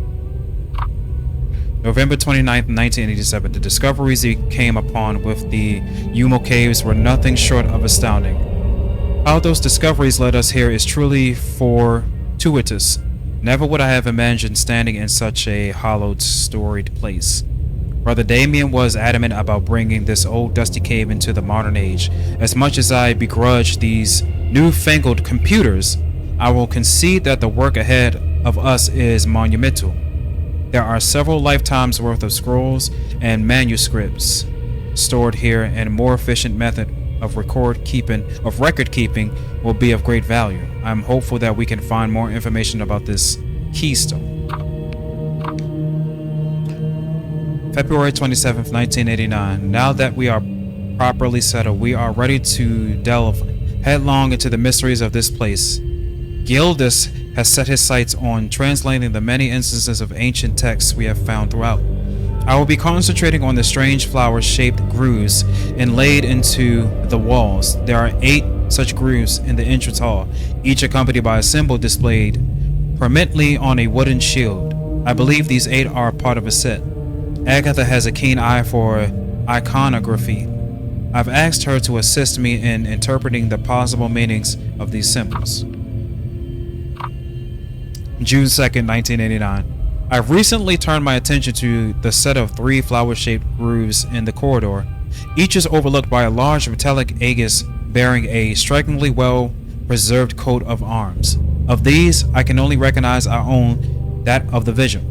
November 29th, 1987. The discoveries he came upon with the Umal Caves were nothing short of astounding. How those discoveries led us here is truly fortuitous. Never would I have imagined standing in such a hallowed, storied place. Brother Damien was adamant about bringing this old dusty cave into the modern age. As much as I begrudge these newfangled computers, I will concede that the work ahead of us is monumental. There are several lifetimes worth of scrolls and manuscripts stored here, and a more efficient method of record keeping will be of great value. I'm hopeful that we can find more information about this keystone. February 27th, 1989. Now that we are properly settled, we are ready to delve headlong into the mysteries of this place. Gildas has set his sights on translating the many instances of ancient texts we have found throughout. I will be concentrating on the strange flower-shaped grooves inlaid into the walls. There are 8 such grooves in the entrance hall, each accompanied by a symbol displayed prominently on a wooden shield. I believe these 8 are part of a set. Agatha has a keen eye for iconography. I've asked her to assist me in interpreting the possible meanings of these symbols. June 2nd, 1989. I've recently turned my attention to the set of 3 flower-shaped grooves in the corridor. Each is overlooked by a large metallic aegis bearing a strikingly well-preserved coat of arms. Of these, I can only recognize our own, that of the Vigil.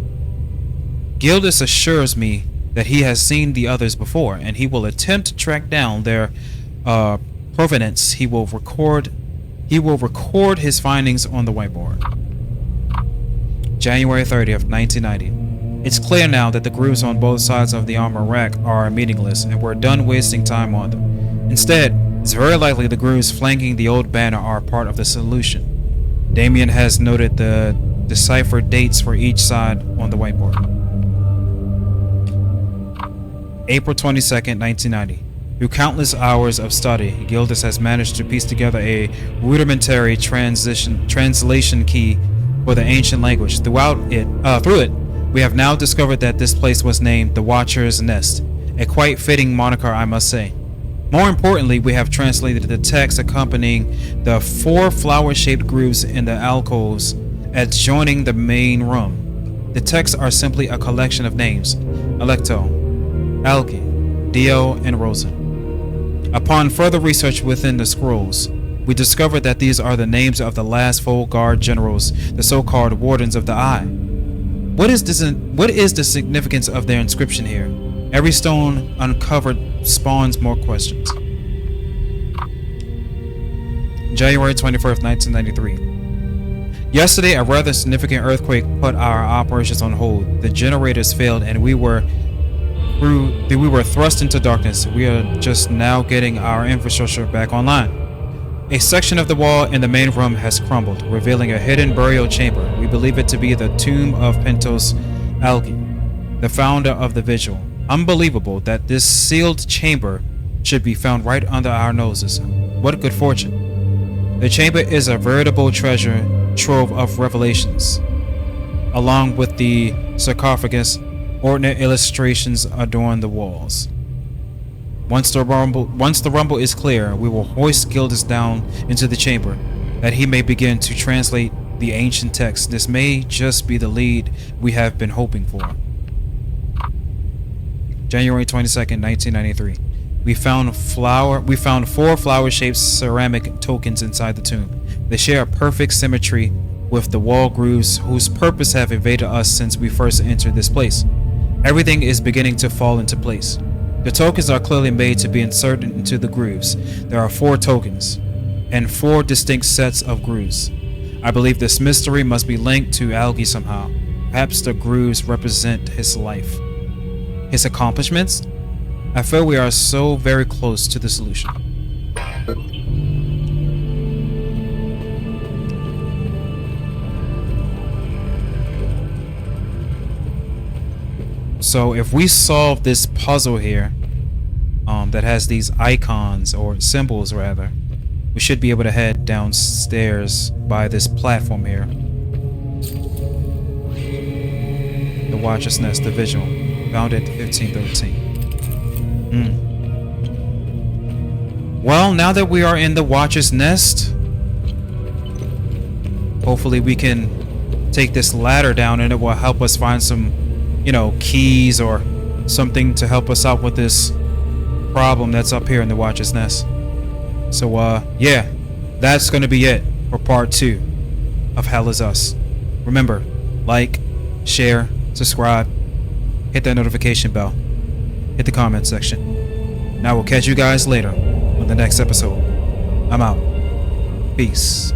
Gildas assures me that he has seen the others before, and he will attempt to track down their provenance. He will record his findings on the whiteboard. January 30th, 1990. It's clear now that the grooves on both sides of the armor rack are meaningless, and we're done wasting time on them. Instead, it's very likely the grooves flanking the old banner are part of the solution. Damien has noted the deciphered dates for each side on the whiteboard. April 22nd, 1990. Through countless hours of study, Gildas has managed to piece together a rudimentary translation key for the ancient language. Through it, we have now discovered that this place was named the Watcher's Nest, a quite fitting moniker, I must say. More importantly, we have translated the text accompanying the 4 flower-shaped grooves in the alcoves adjoining the main room. The texts are simply a collection of names: Alecto, Alki, Dio, and Rosa. Upon further research within the scrolls, we discovered that these are the names of the last full guard generals, the so-called Wardens of the Eye. What is the significance of their inscription here? Every stone uncovered spawns more questions. January 21st, 1993. Yesterday, a rather significant earthquake put our operations on hold. The generators failed, and we were thrust into darkness. We are just now getting our infrastructure back online. A section of the wall in the main room has crumbled, revealing a hidden burial chamber. We believe it to be the tomb of Pentos Algi, the founder of the Vigil. Unbelievable that this sealed chamber should be found right under our noses. What good fortune. The chamber is a veritable treasure trove of revelations. Along with the sarcophagus, ordinate illustrations adorn the walls. Once the rumble is clear, we will hoist Gildas down into the chamber, that he may begin to translate the ancient text. This may just be the lead we have been hoping for. January 22nd, 1993. We found 4 flower-shaped ceramic tokens inside the tomb. They share a perfect symmetry with the wall grooves whose purpose have evaded us since we first entered this place. Everything is beginning to fall into place. The tokens are clearly made to be inserted into the grooves. There are 4 tokens and 4 distinct sets of grooves. I believe this mystery must be linked to Algi somehow. Perhaps the grooves represent his life, his accomplishments. I feel we are so very close to the solution. So if we solve this puzzle here, that has these icons, or symbols rather, we should be able to head downstairs by this platform here. The Watcher's Nest, the Vigil, founded 1513. Well, now that we are in the Watcher's Nest, hopefully we can take this ladder down and it will help us find some, keys or something to help us out with this problem that's up here in the Watcher's Nest. So yeah, that's gonna be it for part 2 of Hell Is Us. Remember, like, share, subscribe, hit that notification bell, hit the comment section. Now we'll catch you guys later on the next episode. I'm out. Peace.